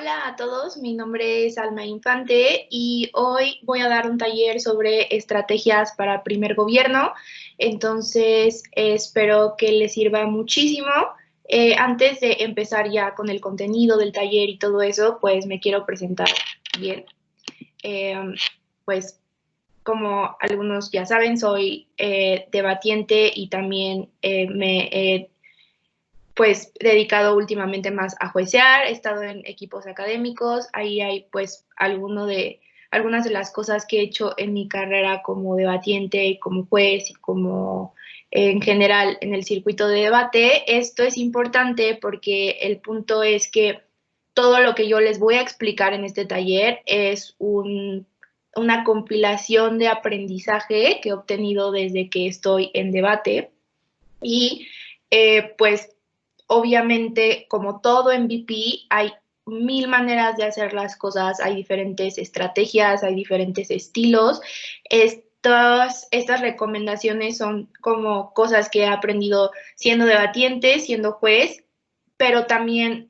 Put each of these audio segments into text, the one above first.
Hola a todos, mi nombre es Alma Infante y hoy voy a dar un taller sobre estrategias para primer gobierno. Entonces, espero que les sirva muchísimo. Antes de empezar ya con el contenido del taller y todo eso, pues me quiero presentar bien. Eh, pues como algunos ya saben, soy debatiente y también me he pues dedicado últimamente más a juecear, he estado en equipos académicos, ahí hay pues algunas de las cosas que he hecho en mi carrera como debatiente y como juez y como en general en el circuito de debate. Esto es importante porque el punto es que todo lo que yo les voy a explicar en este taller es una compilación de aprendizaje que he obtenido desde que estoy en debate y pues obviamente, como todo MVP, hay mil maneras de hacer las cosas, hay diferentes estrategias, hay diferentes estilos. Estas recomendaciones son como cosas que he aprendido siendo debatiente, siendo juez, pero también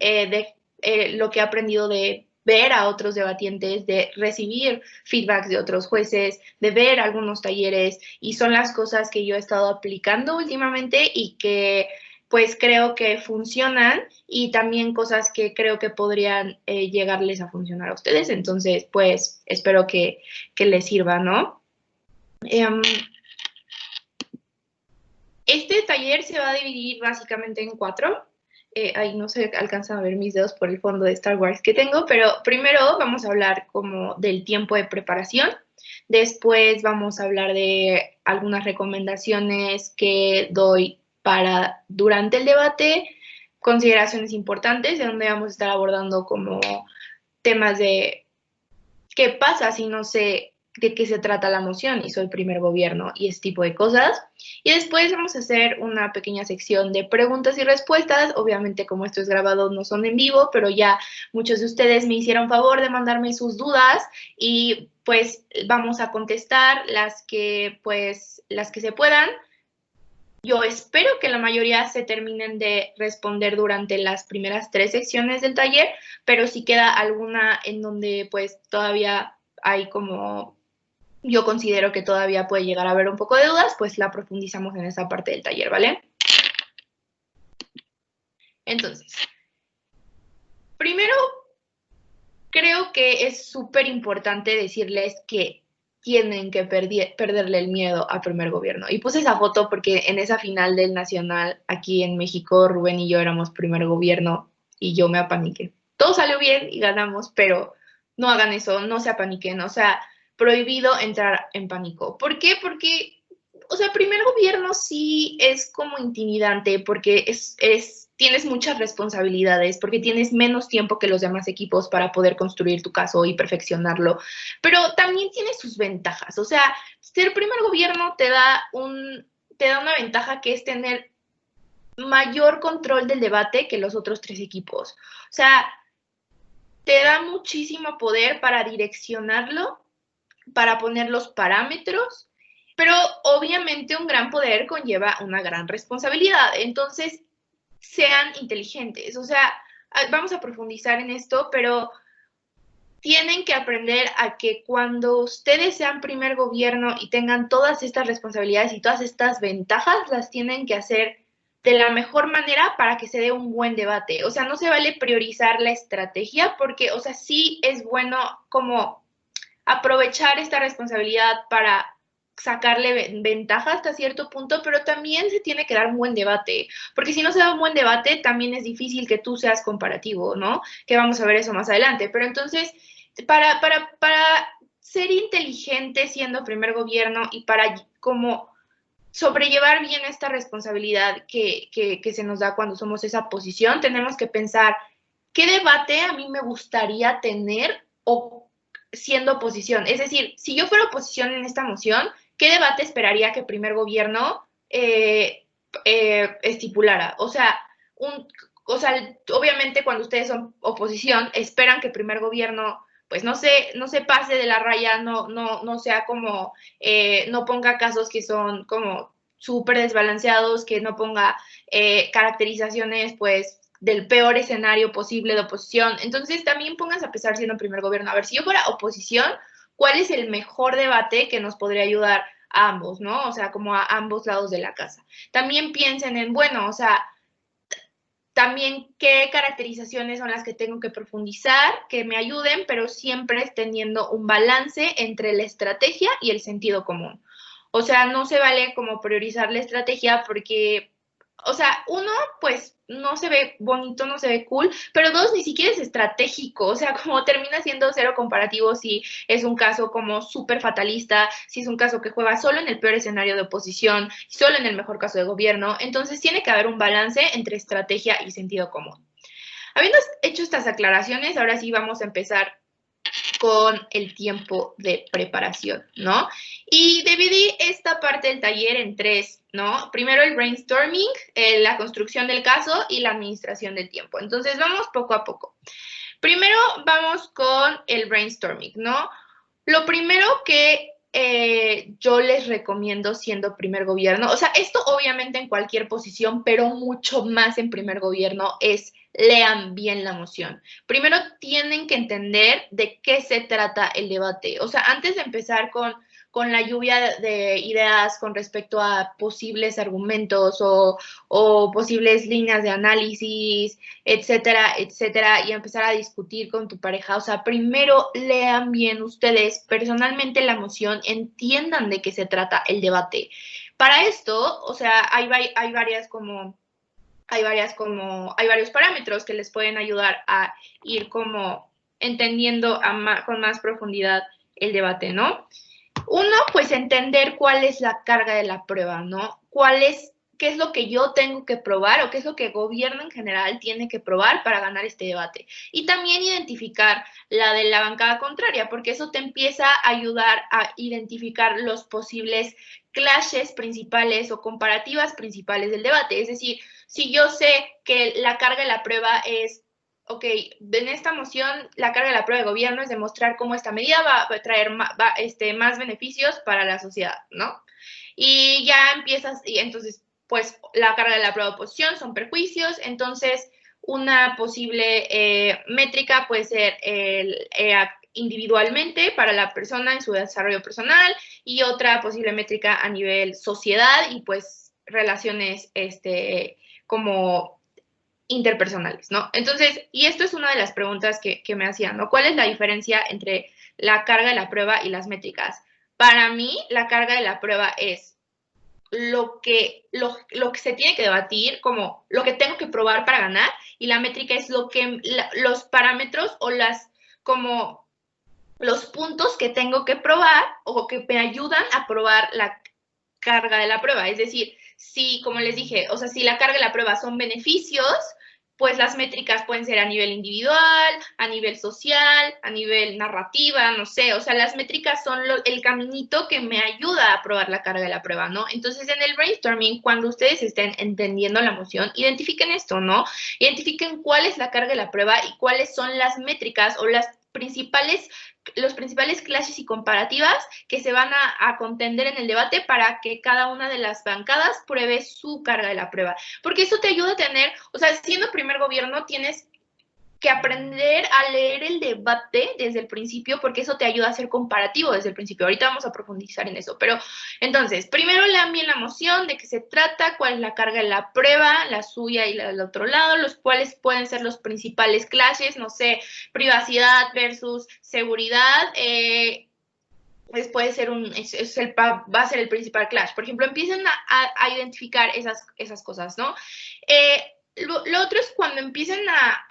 lo que he aprendido de ver a otros debatientes, de recibir feedbacks de otros jueces, de ver algunos talleres, y son las cosas que yo he estado aplicando últimamente y que pues creo que funcionan, y también cosas que creo que podrían llegarles a funcionar a ustedes. Entonces, pues espero que les sirva, ¿no? Este taller se va a dividir básicamente en 4. Ahí no se alcanzan a ver mis dedos por el fondo de Star Wars que tengo, pero primero vamos a hablar como del tiempo de preparación. Después vamos a hablar de algunas recomendaciones que doy para durante el debate, consideraciones importantes, de donde vamos a estar abordando como temas de qué pasa si no sé de qué se trata la moción y soy primer gobierno y ese tipo de cosas. Y después vamos a hacer una pequeña sección de preguntas y respuestas. Obviamente, como esto es grabado, no son en vivo, pero ya muchos de ustedes me hicieron favor de mandarme sus dudas y pues vamos a contestar las que se puedan. Yo espero que la mayoría se terminen de responder durante las primeras 3 secciones del taller, pero si queda alguna en donde pues todavía hay como, yo considero que todavía puede llegar a haber un poco de dudas, pues la profundizamos en esa parte del taller, ¿vale? Entonces, primero, creo que es súper importante decirles que tienen que perderle el miedo a primer gobierno. Y puse esa foto porque en esa final del Nacional, aquí en México, Rubén y yo éramos primer gobierno y yo me apaniqué. Todo salió bien y ganamos, pero no hagan eso, no se apaniquen, o sea, prohibido entrar en pánico. ¿Por qué? Porque, o sea, primer gobierno sí es como intimidante porque tienes muchas responsabilidades, porque tienes menos tiempo que los demás equipos para poder construir tu caso y perfeccionarlo, pero también tiene sus ventajas. O sea, ser primer gobierno te da una ventaja, que es tener mayor control del debate que los otros 3 equipos. O sea, te da muchísimo poder para direccionarlo, para poner los parámetros, pero obviamente un gran poder conlleva una gran responsabilidad. Entonces, sean inteligentes. O sea, vamos a profundizar en esto, pero tienen que aprender a que cuando ustedes sean primer gobierno y tengan todas estas responsabilidades y todas estas ventajas, las tienen que hacer de la mejor manera para que se dé un buen debate. O sea, no se vale priorizar la estrategia porque, o sea, sí es bueno como aprovechar esta responsabilidad para sacarle ventaja hasta cierto punto, pero también se tiene que dar un buen debate, porque si no se da un buen debate, también es difícil que tú seas comparativo, ¿no? Que vamos a ver eso más adelante. Pero entonces, para ser inteligente siendo primer gobierno y para como sobrellevar bien esta responsabilidad que se nos da cuando somos esa posición, tenemos que pensar qué debate a mí me gustaría tener o siendo oposición. Es decir, si yo fuera oposición en esta moción, ¿qué debate esperaría que primer gobierno estipulara? O sea, obviamente cuando ustedes son oposición, esperan que primer gobierno pues no se pase de la raya, no sea como, no ponga casos que son como súper desbalanceados, que no ponga caracterizaciones pues del peor escenario posible de oposición. Entonces, también pónganse a pensar siendo primer gobierno. A ver, si yo fuera oposición, ¿cuál es el mejor debate que nos podría ayudar a ambos, ¿no? O sea, como a ambos lados de la casa. También piensen en, bueno, o sea, también qué caracterizaciones son las que tengo que profundizar, que me ayuden, pero siempre teniendo un balance entre la estrategia y el sentido común. O sea, no se vale como priorizar la estrategia porque, o sea, uno, pues no se ve bonito, no se ve cool, pero dos, ni siquiera es estratégico. O sea, como termina siendo cero comparativo si es un caso como súper fatalista, si es un caso que juega solo en el peor escenario de oposición, solo en el mejor caso de gobierno. Entonces tiene que haber un balance entre estrategia y sentido común. Habiendo hecho estas aclaraciones, ahora sí vamos a empezar con el tiempo de preparación, ¿no? Y dividí esta parte del taller en tres, ¿no? Primero el brainstorming, la construcción del caso y la administración del tiempo. Entonces vamos poco a poco. Primero vamos con el brainstorming, ¿no? Lo primero que yo les recomiendo siendo primer gobierno, o sea, esto obviamente en cualquier posición, pero mucho más en primer gobierno, es lean bien la moción. Primero tienen que entender de qué se trata el debate. O sea, antes de empezar con la lluvia de ideas con respecto a posibles argumentos o posibles líneas de análisis, etcétera, etcétera, y empezar a discutir con tu pareja. O sea, primero lean bien ustedes personalmente la moción, entiendan de qué se trata el debate. Para esto, o sea, hay varios parámetros que les pueden ayudar a ir como entendiendo con más profundidad el debate, ¿no? Uno, pues entender cuál es la carga de la prueba, ¿no? Qué es lo que yo tengo que probar o qué es lo que el gobierno en general tiene que probar para ganar este debate. Y también identificar la de la bancada contraria, porque eso te empieza a ayudar a identificar los posibles clashes principales o comparativas principales del debate. Es decir, si yo sé que la carga de la prueba es ok, en esta moción la carga de la prueba de gobierno es demostrar cómo esta medida va a traer más beneficios para la sociedad, ¿no? Y ya empiezas, y entonces, pues la carga de la prueba de oposición son perjuicios, entonces una posible métrica puede ser individualmente para la persona en su desarrollo personal y otra posible métrica a nivel sociedad y pues relaciones como interpersonales, ¿no? Entonces, y esto es una de las preguntas que me hacían, ¿no? ¿Cuál es la diferencia entre la carga de la prueba y las métricas? Para mí, la carga de la prueba es lo que se tiene que debatir, como lo que tengo que probar para ganar, y la métrica es los parámetros o como los puntos que tengo que probar o que me ayudan a probar la carga de la prueba. Es decir, si, como les dije, o sea, si la carga de la prueba son beneficios, pues las métricas pueden ser a nivel individual, a nivel social, a nivel narrativa, no sé, o sea, las métricas son el caminito que me ayuda a probar la carga de la prueba, ¿no? Entonces, en el brainstorming, cuando ustedes estén entendiendo la moción, identifiquen esto, ¿no? Identifiquen cuál es la carga de la prueba y cuáles son las métricas o los principales clashes y comparativas que se van a contender en el debate para que cada una de las bancadas pruebe su carga de la prueba. Porque eso te ayuda a tener, o sea, siendo primer gobierno tienes que aprender a leer el debate desde el principio, porque eso te ayuda a ser comparativo desde el principio. Ahorita vamos a profundizar en eso. Pero entonces, primero lean bien la moción, de qué se trata, cuál es la carga de la prueba, la suya y la del otro lado, los cuales pueden ser los principales clashes, no sé, privacidad versus seguridad. Pues puede ser va a ser el principal clash. Por ejemplo, empiecen a identificar esas cosas, ¿no? Lo otro es cuando empiecen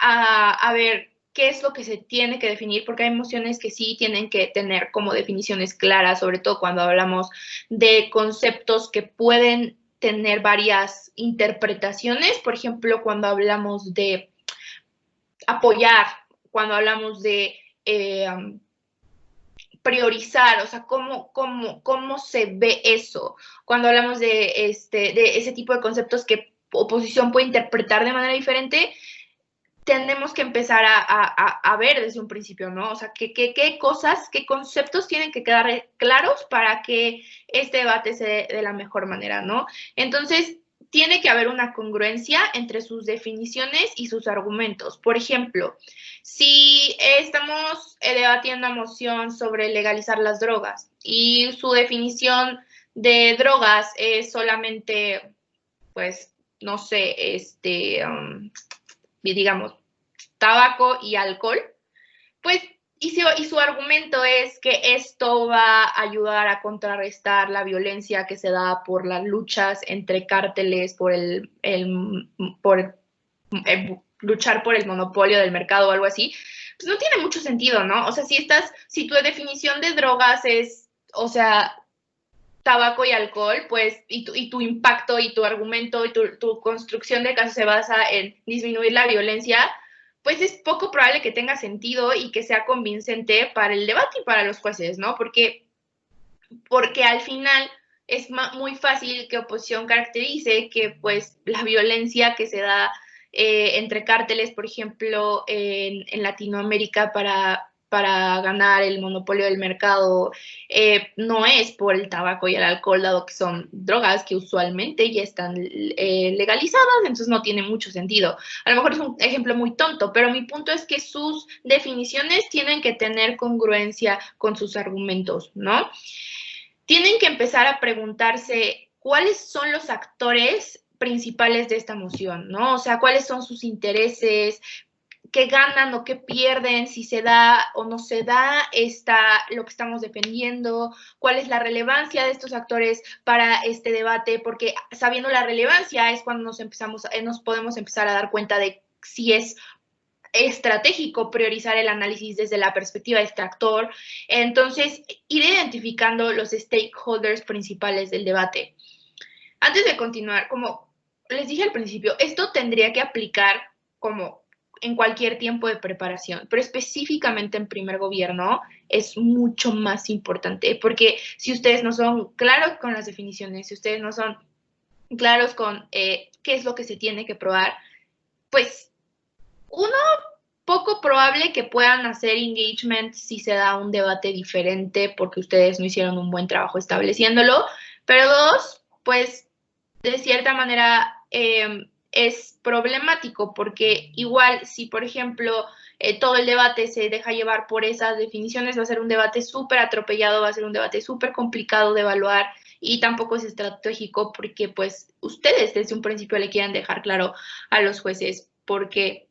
a ver qué es lo que se tiene que definir, porque hay emociones que sí tienen que tener como definiciones claras, sobre todo cuando hablamos de conceptos que pueden tener varias interpretaciones. Por ejemplo, cuando hablamos de apoyar, cuando hablamos de priorizar, o sea, cómo se ve eso. Cuando hablamos de ese tipo de conceptos que oposición puede interpretar de manera diferente, tenemos que empezar a ver desde un principio, ¿no? O sea, qué cosas, qué conceptos tienen que quedar claros para que este debate se dé de la mejor manera, ¿no? Entonces, tiene que haber una congruencia entre sus definiciones y sus argumentos. Por ejemplo, si estamos debatiendo una moción sobre legalizar las drogas y su definición de drogas es solamente, pues, no sé, digamos, tabaco y alcohol, pues, y su argumento es que esto va a ayudar a contrarrestar la violencia que se da por las luchas entre cárteles, por luchar por el monopolio del mercado o algo así, pues no tiene mucho sentido, ¿no? O sea, si tu definición de drogas es, o sea, tabaco y alcohol, pues, y tu impacto y tu argumento y tu construcción de caso se basa en disminuir la violencia, pues es poco probable que tenga sentido y que sea convincente para el debate y para los jueces, ¿no? Porque al final es muy fácil que oposición caracterice que pues la violencia que se da entre cárteles, por ejemplo, en Latinoamérica para ganar el monopolio del mercado, no es por el tabaco y el alcohol, dado que son drogas que usualmente ya están legalizadas, entonces no tiene mucho sentido. A lo mejor es un ejemplo muy tonto, pero mi punto es que sus definiciones tienen que tener congruencia con sus argumentos, ¿no? Tienen que empezar a preguntarse cuáles son los actores principales de esta moción, ¿no? O sea, cuáles son sus intereses, qué ganan o qué pierden, si se da o no se da lo que estamos defendiendo, cuál es la relevancia de estos actores para este debate, porque sabiendo la relevancia es cuando nos podemos empezar a dar cuenta de si es estratégico priorizar el análisis desde la perspectiva de este actor. Entonces, ir identificando los stakeholders principales del debate. Antes de continuar, como les dije al principio, esto tendría que aplicar como en cualquier tiempo de preparación, pero específicamente en primer gobierno es mucho más importante, porque si ustedes no son claros con las definiciones, si ustedes no son claros con qué es lo que se tiene que probar, pues uno, poco probable que puedan hacer engagement si se da un debate diferente porque ustedes no hicieron un buen trabajo estableciéndolo, pero dos, pues de cierta manera es problemático porque igual si, por ejemplo, todo el debate se deja llevar por esas definiciones, va a ser un debate súper atropellado, va a ser un debate súper complicado de evaluar y tampoco es estratégico porque pues ustedes desde un principio le quieran dejar claro a los jueces porque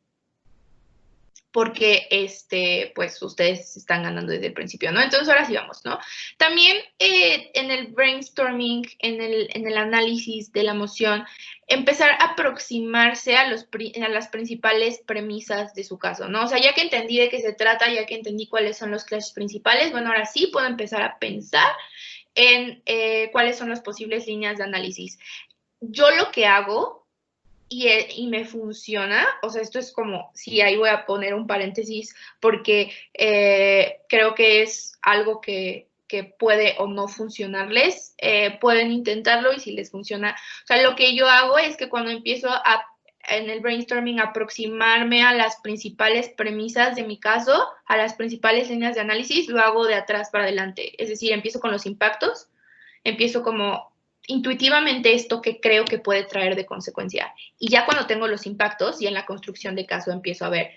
pues ustedes están ganando desde el principio, ¿no? Entonces ahora sí vamos, ¿no? También en el brainstorming, en el análisis de la moción, empezar a aproximarse a las principales premisas de su caso, ¿no? O sea, ya que entendí de qué se trata, ya que entendí cuáles son los clashes principales, bueno, ahora sí puedo empezar a pensar en cuáles son las posibles líneas de análisis. Yo lo que hago y me funciona, o sea, esto es como, sí, ahí voy a poner un paréntesis porque creo que es algo que puede o no funcionarles, pueden intentarlo y si les funciona, o sea, lo que yo hago es que cuando empiezo en el brainstorming aproximarme a las principales premisas de mi caso, a las principales líneas de análisis, lo hago de atrás para adelante, es decir, empiezo con los impactos, empiezo como intuitivamente esto que creo que puede traer de consecuencia. Y ya cuando tengo los impactos y en la construcción de caso empiezo a ver,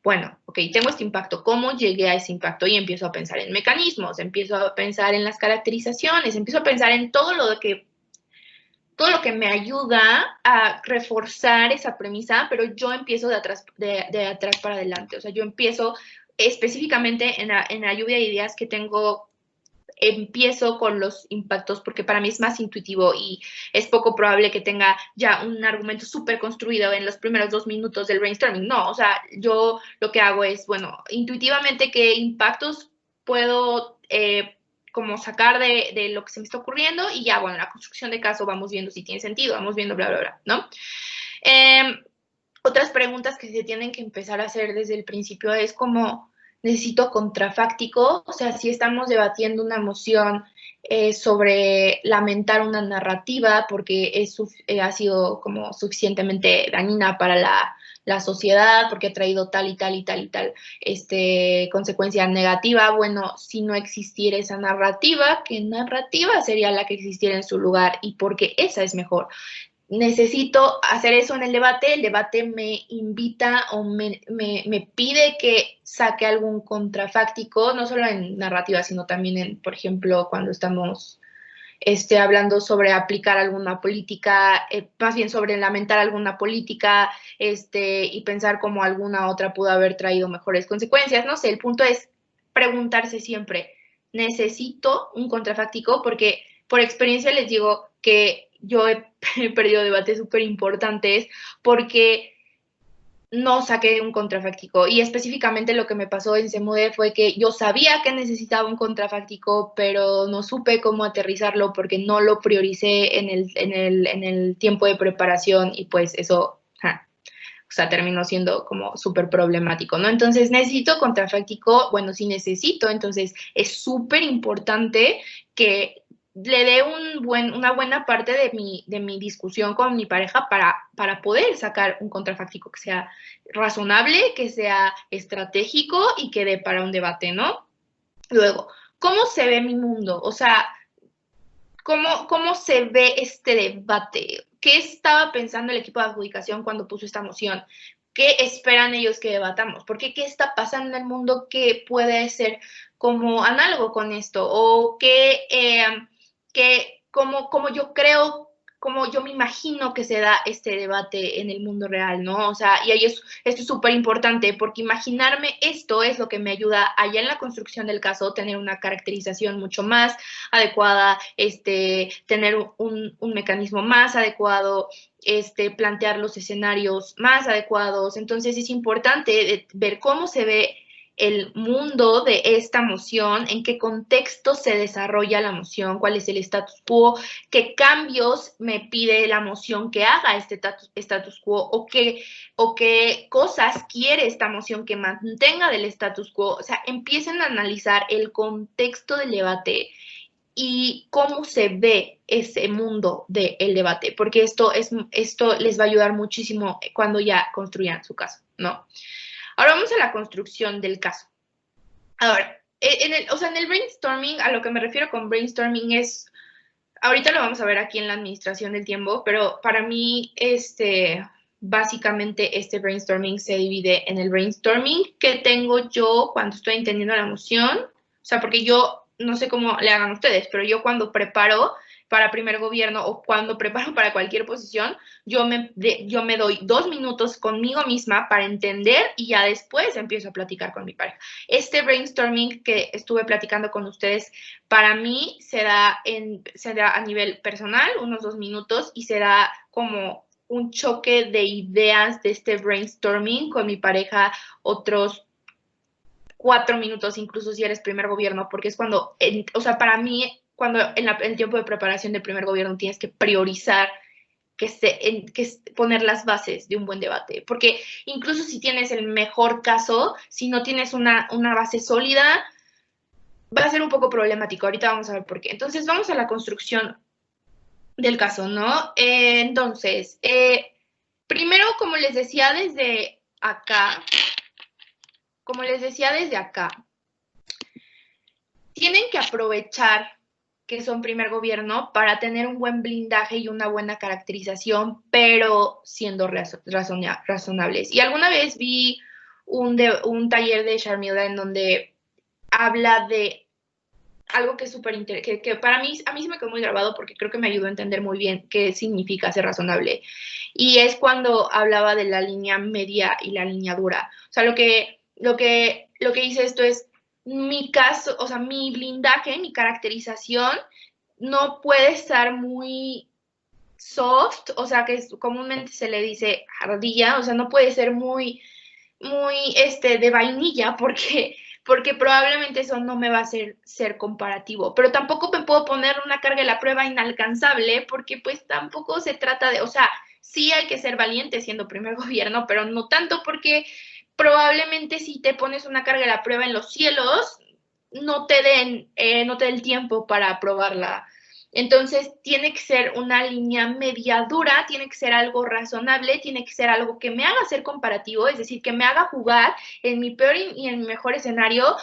bueno, ok, tengo este impacto, ¿cómo llegué a ese impacto? Y empiezo a pensar en mecanismos, empiezo a pensar en las caracterizaciones, empiezo a pensar en todo lo que me ayuda a reforzar esa premisa, pero yo empiezo de atrás para adelante. O sea, yo empiezo específicamente en la lluvia de ideas que tengo, empiezo con los impactos porque para mí es más intuitivo y es poco probable que tenga ya un argumento súper construido en los primeros 2 minutos del brainstorming. No, o sea, yo lo que hago es, bueno, intuitivamente qué impactos puedo como sacar de lo que se me está ocurriendo y ya, bueno, la construcción de caso vamos viendo si tiene sentido, vamos viendo bla, bla, bla, ¿no? Otras preguntas que se tienen que empezar a hacer desde el principio es como, necesito contrafáctico, o sea, si estamos debatiendo una moción sobre lamentar una narrativa porque ha sido como suficientemente dañina para la sociedad, porque ha traído tal y tal y tal y tal consecuencia negativa, bueno, si no existiera esa narrativa, ¿qué narrativa sería la que existiera en su lugar y por qué esa es mejor? necesito hacer eso en el debate me invita o me pide que saque algún contrafáctico, no solo en narrativa, sino también en, por ejemplo, cuando estamos hablando sobre aplicar alguna política, más bien sobre lamentar alguna política, y pensar cómo alguna otra pudo haber traído mejores consecuencias. No sé, el punto es preguntarse siempre, ¿necesito un contrafáctico? Porque por experiencia les digo que yo he perdido debates súper importantes porque no saqué un contrafáctico. Y específicamente lo que me pasó en Semude fue que yo sabía que necesitaba un contrafáctico, pero no supe cómo aterrizarlo porque no lo prioricé en el tiempo de preparación y pues eso, o sea, terminó siendo como súper problemático, ¿no? Entonces, ¿necesito contrafáctico? Bueno, sí necesito, entonces es súper importante que le dé una buena parte de mi discusión con mi pareja para poder sacar un contrafáctico que sea razonable, que sea estratégico y que dé para un debate, ¿no? Luego, ¿cómo se ve mi mundo? O sea, ¿cómo se ve este debate? ¿Qué estaba pensando el equipo de adjudicación cuando puso esta moción? ¿Qué esperan ellos que debatamos? ¿Por qué está pasando en el mundo que puede ser como análogo con esto? ¿O cómo yo creo, cómo yo me imagino que se da este debate en el mundo real, ¿no? O sea, y ahí esto es súper importante porque imaginarme esto es lo que me ayuda allá en la construcción del caso, tener una caracterización mucho más adecuada, tener un mecanismo más adecuado, plantear los escenarios más adecuados. Entonces es importante ver cómo se ve el mundo de esta moción, en qué contexto se desarrolla la moción, cuál es el status quo, qué cambios me pide la moción que haga este status quo o qué cosas quiere esta moción que mantenga del status quo. O sea, empiecen a analizar el contexto del debate y cómo se ve ese mundo del debate, porque esto les va a ayudar muchísimo cuando ya construyan su caso, ¿no? Ahora vamos a la construcción del caso. Ahora, en el brainstorming, a lo que me refiero con brainstorming es, ahorita lo vamos a ver aquí en la administración del tiempo, pero para mí, básicamente este brainstorming se divide en el brainstorming que tengo yo cuando estoy entendiendo la moción, o sea, porque yo no sé cómo le hagan ustedes, pero yo cuando preparo para primer gobierno o cuando preparo para cualquier posición, yo me doy 2 minutos conmigo misma para entender y ya después empiezo a platicar con mi pareja. Este brainstorming que estuve platicando con ustedes, para mí se da a nivel personal, unos 2 minutos, y se da como un choque de ideas de este brainstorming con mi pareja, otros 4 minutos, incluso si eres primer gobierno, porque es cuando, o sea, para mí, cuando en el tiempo de preparación del primer gobierno tienes que priorizar poner las bases de un buen debate, porque incluso si tienes el mejor caso, si no tienes una base sólida, va a ser un poco problemático. Ahorita vamos a ver por qué. Entonces, vamos a la construcción del caso, ¿no? Entonces, primero, como les decía desde acá, tienen que aprovechar que son primer gobierno para tener un buen blindaje y una buena caracterización, pero siendo razonables. Y alguna vez vi un taller de Sharmila en donde habla de algo que es súper interesante, que para mí, a mí se me quedó muy grabado porque creo que me ayudó a entender muy bien qué significa ser razonable. Y es cuando hablaba de la línea media y la línea dura. O sea, lo que dice esto es, mi caso, o sea, mi blindaje, mi caracterización no puede estar muy soft, o sea, que comúnmente se le dice ardilla, o sea, no puede ser muy de vainilla porque probablemente eso no me va a hacer ser comparativo, pero tampoco me puedo poner una carga de la prueba inalcanzable porque pues tampoco se trata de, o sea, sí hay que ser valiente siendo primer gobierno, pero no tanto porque probablemente si te pones una carga de la prueba en los cielos, no te den el tiempo para aprobarla. Entonces, tiene que ser una línea media dura, tiene que ser algo razonable, tiene que ser algo que me haga ser comparativo, es decir, que me haga jugar en mi peor y en mi mejor escenario,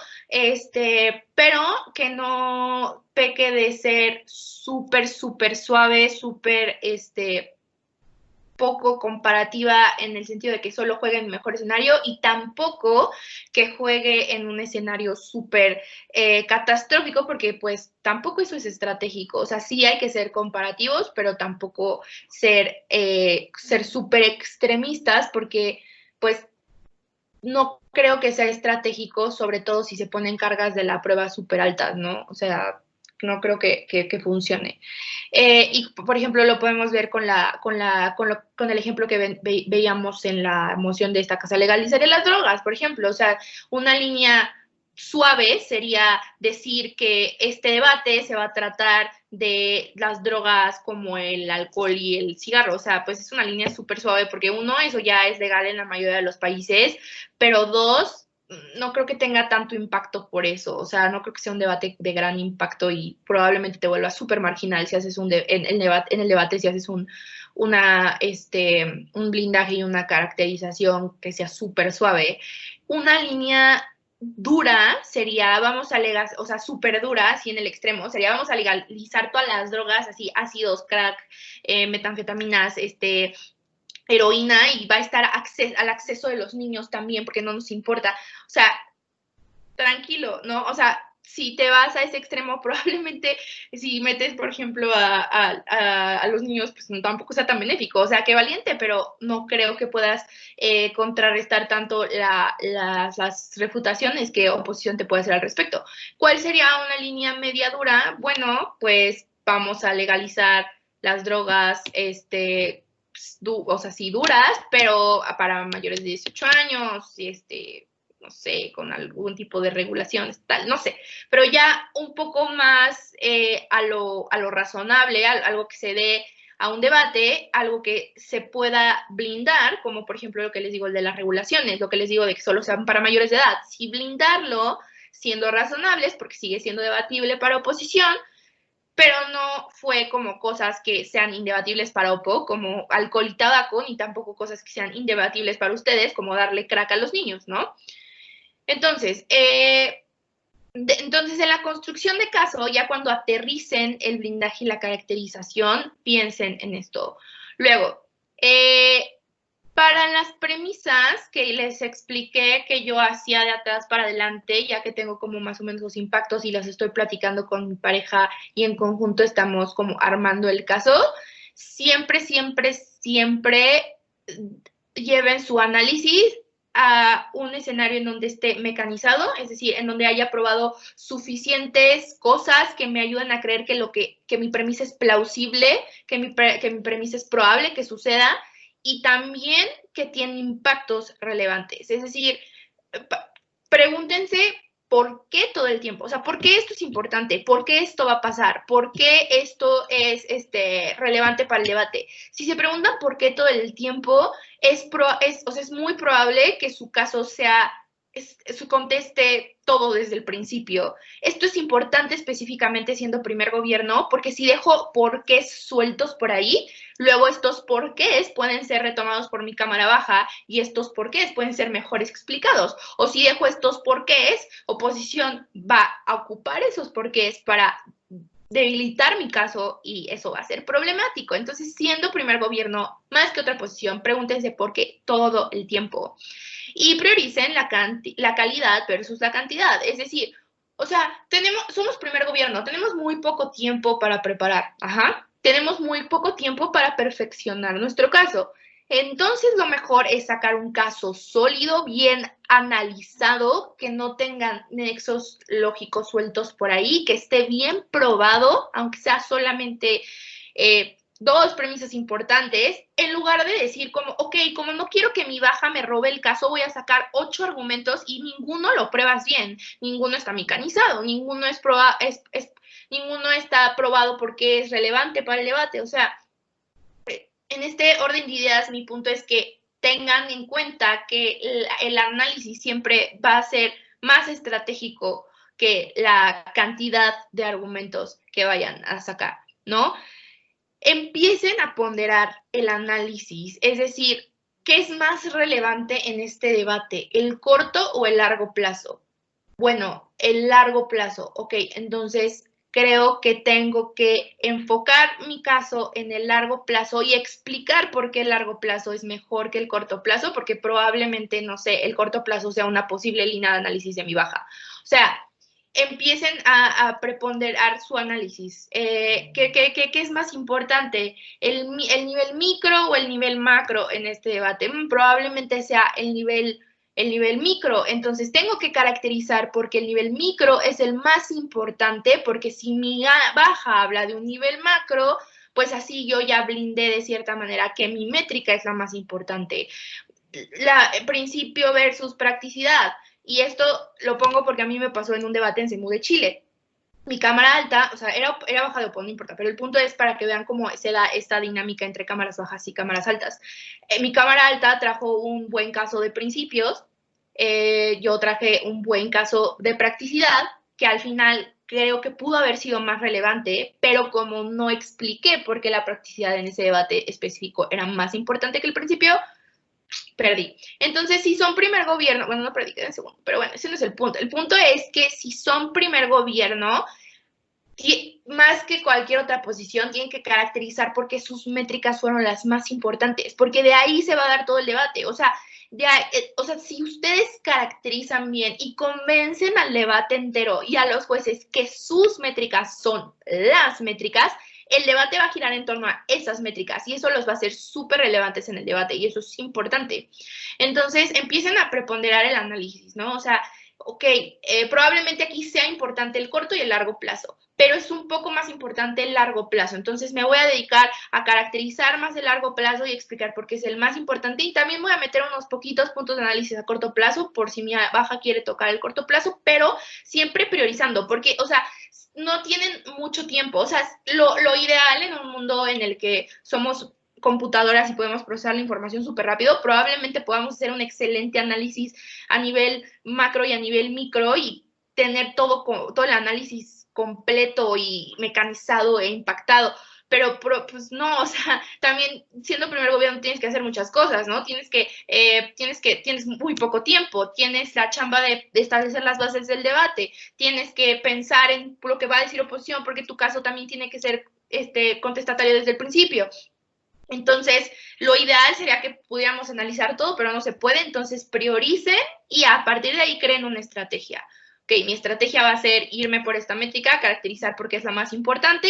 pero que no peque de ser súper, súper suave, súper, poco comparativa en el sentido de que solo juegue en el mejor escenario y tampoco que juegue en un escenario súper catastrófico, porque pues tampoco eso es estratégico. O sea, sí hay que ser comparativos, pero tampoco ser súper extremistas, porque pues no creo que sea estratégico, sobre todo si se ponen cargas de la prueba súper altas, ¿no? O sea, no creo que funcione. Y, por ejemplo, lo podemos ver con el ejemplo que veíamos en la moción de esta casa, legalizaría las drogas, por ejemplo. O sea, una línea suave sería decir que este debate se va a tratar de las drogas como el alcohol y el cigarro. O sea, pues es una línea súper suave porque uno, eso ya es legal en la mayoría de los países, pero dos, no creo que tenga tanto impacto por eso. O sea, no creo que sea un debate de gran impacto y probablemente te vuelva súper marginal si haces en el debate, si haces un blindaje y una caracterización que sea súper suave. Una línea dura sería, vamos a legalizar, o sea, súper dura, así en el extremo, sería vamos a legalizar todas las drogas, así ácidos, crack, metanfetaminas, heroína, y va a estar al acceso de los niños también, porque no nos importa. O sea, tranquilo, ¿no? O sea, si te vas a ese extremo, probablemente si metes, por ejemplo, a los niños, pues tampoco sea tan benéfico. O sea, qué valiente, pero no creo que puedas contrarrestar tanto las refutaciones que oposición te puede hacer al respecto. ¿Cuál sería una línea media dura? Bueno, pues vamos a legalizar las drogas, o sea, sí duras, pero para mayores de 18 años, no sé, con algún tipo de regulaciones, tal, no sé, pero ya un poco más a lo razonable, algo que se dé a un debate, algo que se pueda blindar, como por ejemplo lo que les digo, el de las regulaciones, lo que les digo de que solo sean para mayores de edad. Si blindarlo siendo razonables, porque sigue siendo debatible para oposición, pero no fue como cosas que sean indebatibles para OPO, como alcohol y tabaco, ni tampoco cosas que sean indebatibles para ustedes, como darle crack a los niños, ¿no? Entonces, en la construcción de caso, ya cuando aterricen el blindaje y la caracterización, piensen en esto. Luego, para las premisas que les expliqué que yo hacía de atrás para adelante, ya que tengo como más o menos los impactos y las estoy platicando con mi pareja y en conjunto estamos como armando el caso, siempre, siempre, siempre lleven su análisis a un escenario en donde esté mecanizado, es decir, en donde haya probado suficientes cosas que me ayuden a creer que mi premisa es plausible, que mi premisa es probable que suceda, y también que tiene impactos relevantes. Es decir, pregúntense por qué todo el tiempo, o sea, por qué esto es importante, por qué esto va a pasar, por qué esto es relevante para el debate. Si se preguntan por qué todo el tiempo, o sea, es muy probable que su caso sea su conteste todo desde el principio. Esto es importante específicamente siendo primer gobierno, porque si dejo porqués sueltos por ahí, luego estos porqués pueden ser retomados por mi cámara baja y estos porqués pueden ser mejores explicados. O si dejo estos porqués, oposición va a ocupar esos porqués para debilitar mi caso y eso va a ser problemático. Entonces, siendo primer gobierno, más que otra posición, pregúntense por qué todo el tiempo. Y prioricen la calidad versus la cantidad. Es decir, o sea, somos primer gobierno, tenemos muy poco tiempo para preparar, tenemos muy poco tiempo para perfeccionar nuestro caso. Entonces, lo mejor es sacar un caso sólido, bien analizado, que no tengan nexos lógicos sueltos por ahí, que esté bien probado, aunque sea solamente dos premisas importantes, en lugar de decir como, ok, como no quiero que mi baja me robe el caso, voy a sacar 8 argumentos y ninguno lo pruebas bien, ninguno está mecanizado, ninguno ninguno está probado porque es relevante para el debate. O sea, en este orden de ideas, mi punto es que tengan en cuenta que el análisis siempre va a ser más estratégico que la cantidad de argumentos que vayan a sacar, ¿no? Empiecen a ponderar el análisis, es decir, ¿qué es más relevante en este debate, el corto o el largo plazo? Bueno, el largo plazo, ok, entonces, creo que tengo que enfocar mi caso en el largo plazo y explicar por qué el largo plazo es mejor que el corto plazo, porque probablemente, no sé, el corto plazo sea una posible línea de análisis de mi baja. O sea, empiecen a preponderar su análisis. ¿Qué es más importante? ¿El nivel micro o el nivel macro en este debate? Probablemente sea el nivel micro. Entonces tengo que caracterizar porque el nivel micro es el más importante, porque si mi baja habla de un nivel macro, pues así yo ya blindé de cierta manera que mi métrica es la más importante. Principio versus practicidad. Y esto lo pongo porque a mí me pasó en un debate en CEMU de Chile. Mi cámara alta, o sea, era baja de Oppo, no importa, pero el punto es para que vean cómo se da esta dinámica entre cámaras bajas y cámaras altas. Mi cámara alta trajo un buen caso de principios, yo traje un buen caso de practicidad, que al final creo que pudo haber sido más relevante, pero como no expliqué por qué la practicidad en ese debate específico era más importante que el principio, perdí. Entonces, si son primer gobierno, bueno, no perdí, quedé en segundo, pero bueno, ese no es el punto. El punto es que si son primer gobierno, más que cualquier otra posición, tienen que caracterizar por qué sus métricas fueron las más importantes, porque de ahí se va a dar todo el debate. O sea, si ustedes caracterizan bien y convencen al debate entero y a los jueces que sus métricas son las métricas, el debate va a girar en torno a esas métricas y eso los va a hacer súper relevantes en el debate y eso es importante. Entonces, empiecen a preponderar el análisis, ¿no? O sea, ok, probablemente aquí sea importante el corto y el largo plazo, pero es un poco más importante el largo plazo. Entonces me voy a dedicar a caracterizar más el largo plazo y explicar por qué es el más importante y también voy a meter unos poquitos puntos de análisis a corto plazo por si mi baja quiere tocar el corto plazo, pero siempre priorizando, porque, o sea, no tienen mucho tiempo. O sea, lo ideal en un mundo en el que somos computadoras y podemos procesar la información súper rápido, probablemente podamos hacer un excelente análisis a nivel macro y a nivel micro y tener todo el análisis completo y mecanizado e impactado. Pero pues no, o sea, también siendo primer gobierno tienes que hacer muchas cosas, ¿no? Tienes muy poco tiempo, tienes la chamba de establecer las bases del debate, tienes que pensar en lo que va a decir oposición, porque tu caso también tiene que ser contestatario desde el principio. Entonces, lo ideal sería que pudiéramos analizar todo, pero no se puede, entonces prioricen y a partir de ahí creen una estrategia. Ok, mi estrategia va a ser irme por esta métrica, caracterizar por qué es la más importante.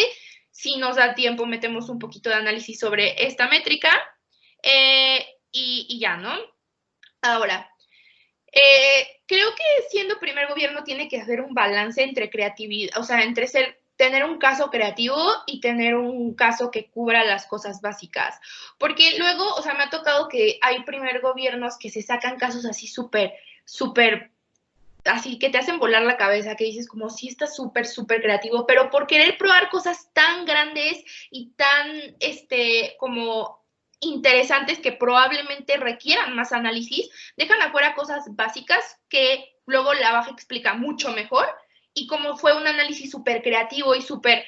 Si nos da tiempo, metemos un poquito de análisis sobre esta métrica y ya, ¿no? Ahora, creo que siendo primer gobierno tiene que haber un balance entre creatividad, o sea, entre tener un caso creativo y tener un caso que cubra las cosas básicas. Porque luego, o sea, me ha tocado que hay primer gobiernos que se sacan casos así súper, así que te hacen volar la cabeza, que dices como sí está súper creativo, pero por querer probar cosas tan grandes y tan, como interesantes que probablemente requieran más análisis, dejan afuera cosas básicas que luego la baja explica mucho mejor y como fue un análisis súper creativo y súper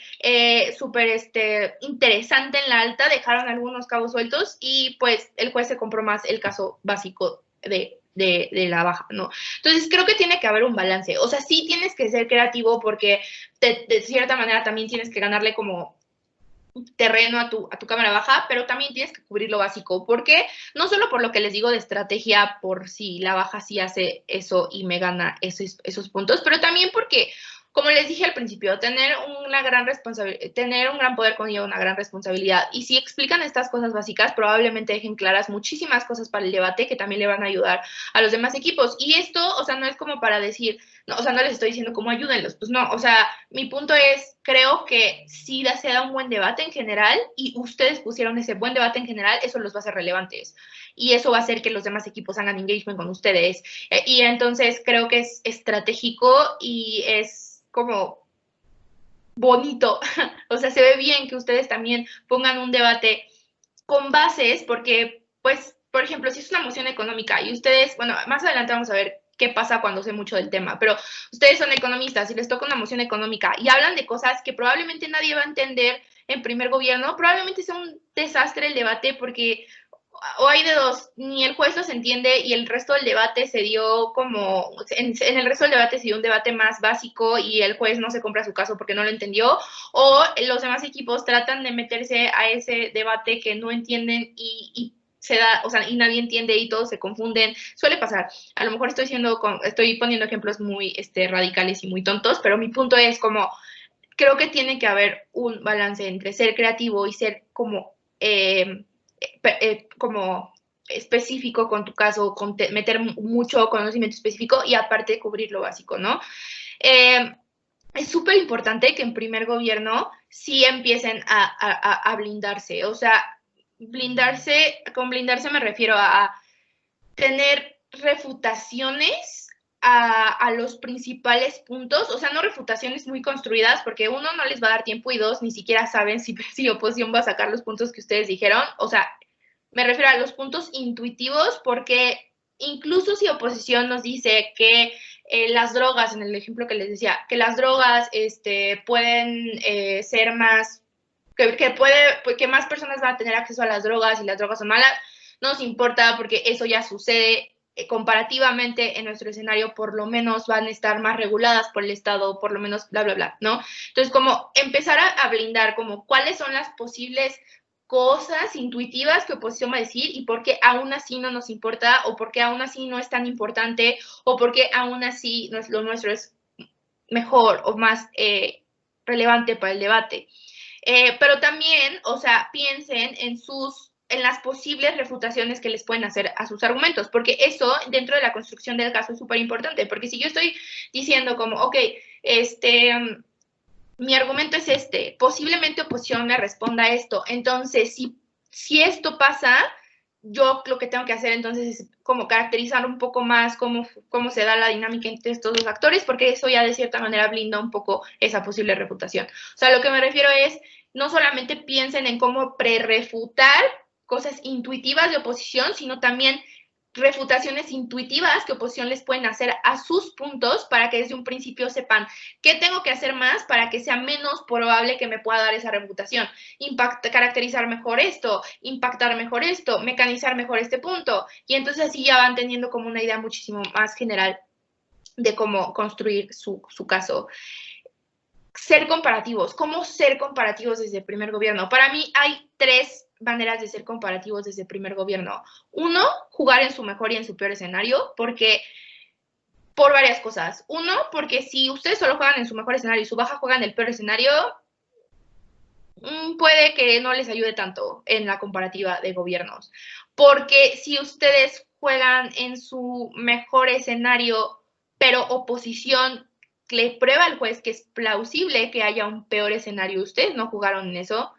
interesante en la alta, dejaron algunos cabos sueltos y pues el juez se compró más el caso básico de la baja, ¿no? Entonces creo que tiene que haber un balance. O sea, sí tienes que ser creativo porque de cierta manera también tienes que ganarle como terreno a tu cámara baja, pero también tienes que cubrir lo básico, porque no solo por lo que les digo de estrategia, por si la baja sí hace eso y me gana esos puntos, pero también porque, como les dije al principio, tener un gran poder conlleva una gran responsabilidad, y si explican estas cosas básicas, probablemente dejen claras muchísimas cosas para el debate que también le van a ayudar a los demás equipos, y esto, o sea, no es como para decir, no, o sea, no les estoy diciendo cómo ayúdenlos, pues no, o sea, mi punto es, creo que si se da un buen debate en general y ustedes pusieron ese buen debate en general, eso los va a hacer relevantes y eso va a hacer que los demás equipos hagan engagement con ustedes y entonces creo que es estratégico y es como bonito, o sea, se ve bien que ustedes también pongan un debate con bases porque, pues, por ejemplo, si es una moción económica y ustedes, bueno, más adelante vamos a ver qué pasa cuando sé mucho del tema, pero ustedes son economistas y les toca una moción económica y hablan de cosas que probablemente nadie va a entender en primer gobierno, probablemente sea un desastre el debate porque o hay de dos, ni el juez los entiende y el resto del debate se dio como, en el resto del debate se dio un debate más básico y el juez no se compra su caso porque no lo entendió, o los demás equipos tratan de meterse a ese debate que no entienden y se da, o sea, y nadie entiende y todos se confunden. Suele pasar. A lo mejor estoy poniendo ejemplos muy radicales y muy tontos, pero mi punto es como, creo que tiene que haber un balance entre ser creativo y ser como específico con tu caso, meter mucho conocimiento específico y aparte cubrir lo básico, ¿no? Es súper importante que en primer gobierno sí empiecen a blindarse, o sea, con blindarse me refiero a tener refutaciones a los principales puntos, o sea, no refutaciones muy construidas, porque uno, no les va a dar tiempo y dos, ni siquiera saben si oposición va a sacar los puntos que ustedes dijeron, o sea, me refiero a los puntos intuitivos, porque incluso si oposición nos dice que las drogas, en el ejemplo que les decía, que las drogas pueden ser más, que más personas van a tener acceso a las drogas y las drogas son malas, no nos importa porque eso ya sucede comparativamente en nuestro escenario, por lo menos van a estar más reguladas por el Estado, por lo menos bla, bla, bla, ¿no? Entonces, como empezar a blindar como cuáles son las posibles cosas intuitivas que oposición va a decir y por qué aún así no nos importa o por qué aún así no es tan importante o por qué aún así lo nuestro es mejor o más relevante para el debate. Pero también, o sea, piensen en las posibles refutaciones que les pueden hacer a sus argumentos, porque eso dentro de la construcción del caso es súper importante, porque si yo estoy diciendo como, ok, mi argumento es posiblemente oposición me responda esto, entonces si esto pasa, yo lo que tengo que hacer entonces es como caracterizar un poco más cómo se da la dinámica entre estos dos actores, porque eso ya de cierta manera blinda un poco esa posible refutación. O sea, lo que me refiero es, no solamente piensen en cómo pre-refutar cosas intuitivas de oposición, sino también refutaciones intuitivas que oposición les pueden hacer a sus puntos para que desde un principio sepan qué tengo que hacer más para que sea menos probable que me pueda dar esa refutación. Caracterizar mejor esto, impactar mejor esto, mecanizar mejor este punto. Y entonces así ya van teniendo como una idea muchísimo más general de cómo construir su caso. Ser comparativos. ¿Cómo ser comparativos desde el primer gobierno? Para mí hay 3 maneras de ser comparativos desde el primer gobierno. Uno, jugar en su mejor y en su peor escenario, porque por varias cosas. Uno, porque si ustedes solo juegan en su mejor escenario y su baja juega en el peor escenario, puede que no les ayude tanto en la comparativa de gobiernos. Porque si ustedes juegan en su mejor escenario, pero oposición le prueba al juez que es plausible que haya un peor escenario, ustedes no jugaron en eso,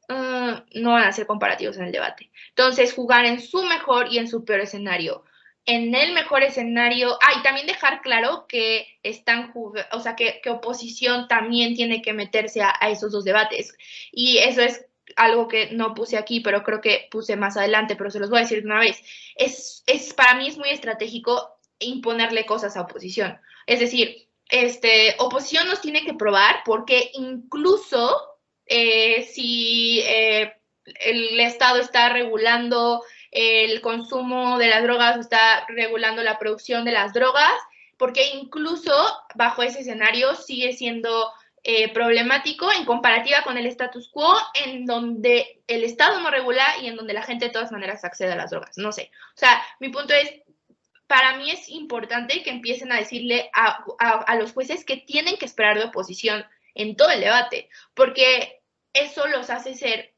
no van a ser comparativos en el debate. Entonces, jugar en su mejor y en su peor escenario. En el mejor escenario, y también dejar claro que están o sea, que oposición también tiene que meterse a esos dos debates. Y eso es algo que no puse aquí, pero creo que puse más adelante, pero se los voy a decir de una vez. Para mí es muy estratégico imponerle cosas a oposición. Es decir, oposición nos tiene que probar porque incluso si el Estado está regulando el consumo de las drogas, está regulando la producción de las drogas, porque incluso bajo ese escenario sigue siendo problemático en comparativa con el status quo, en donde el Estado no regula y en donde la gente de todas maneras accede a las drogas. No sé. O sea, mi punto es, para mí es importante que empiecen a decirle a los jueces que tienen que esperar de oposición en todo el debate, porque eso los hace ser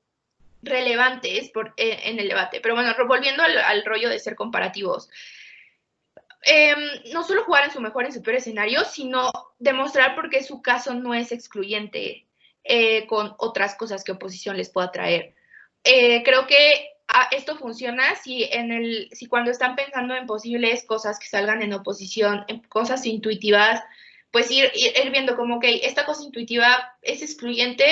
relevantes en el debate. Pero bueno, volviendo al rollo de ser comparativos. No solo jugar en su mejor y en su peor escenario, sino demostrar por qué su caso no es excluyente con otras cosas que oposición les pueda traer. Creo que esto funciona si cuando están pensando en posibles cosas que salgan en oposición, en cosas intuitivas, pues ir viendo como, ok, esta cosa intuitiva es excluyente,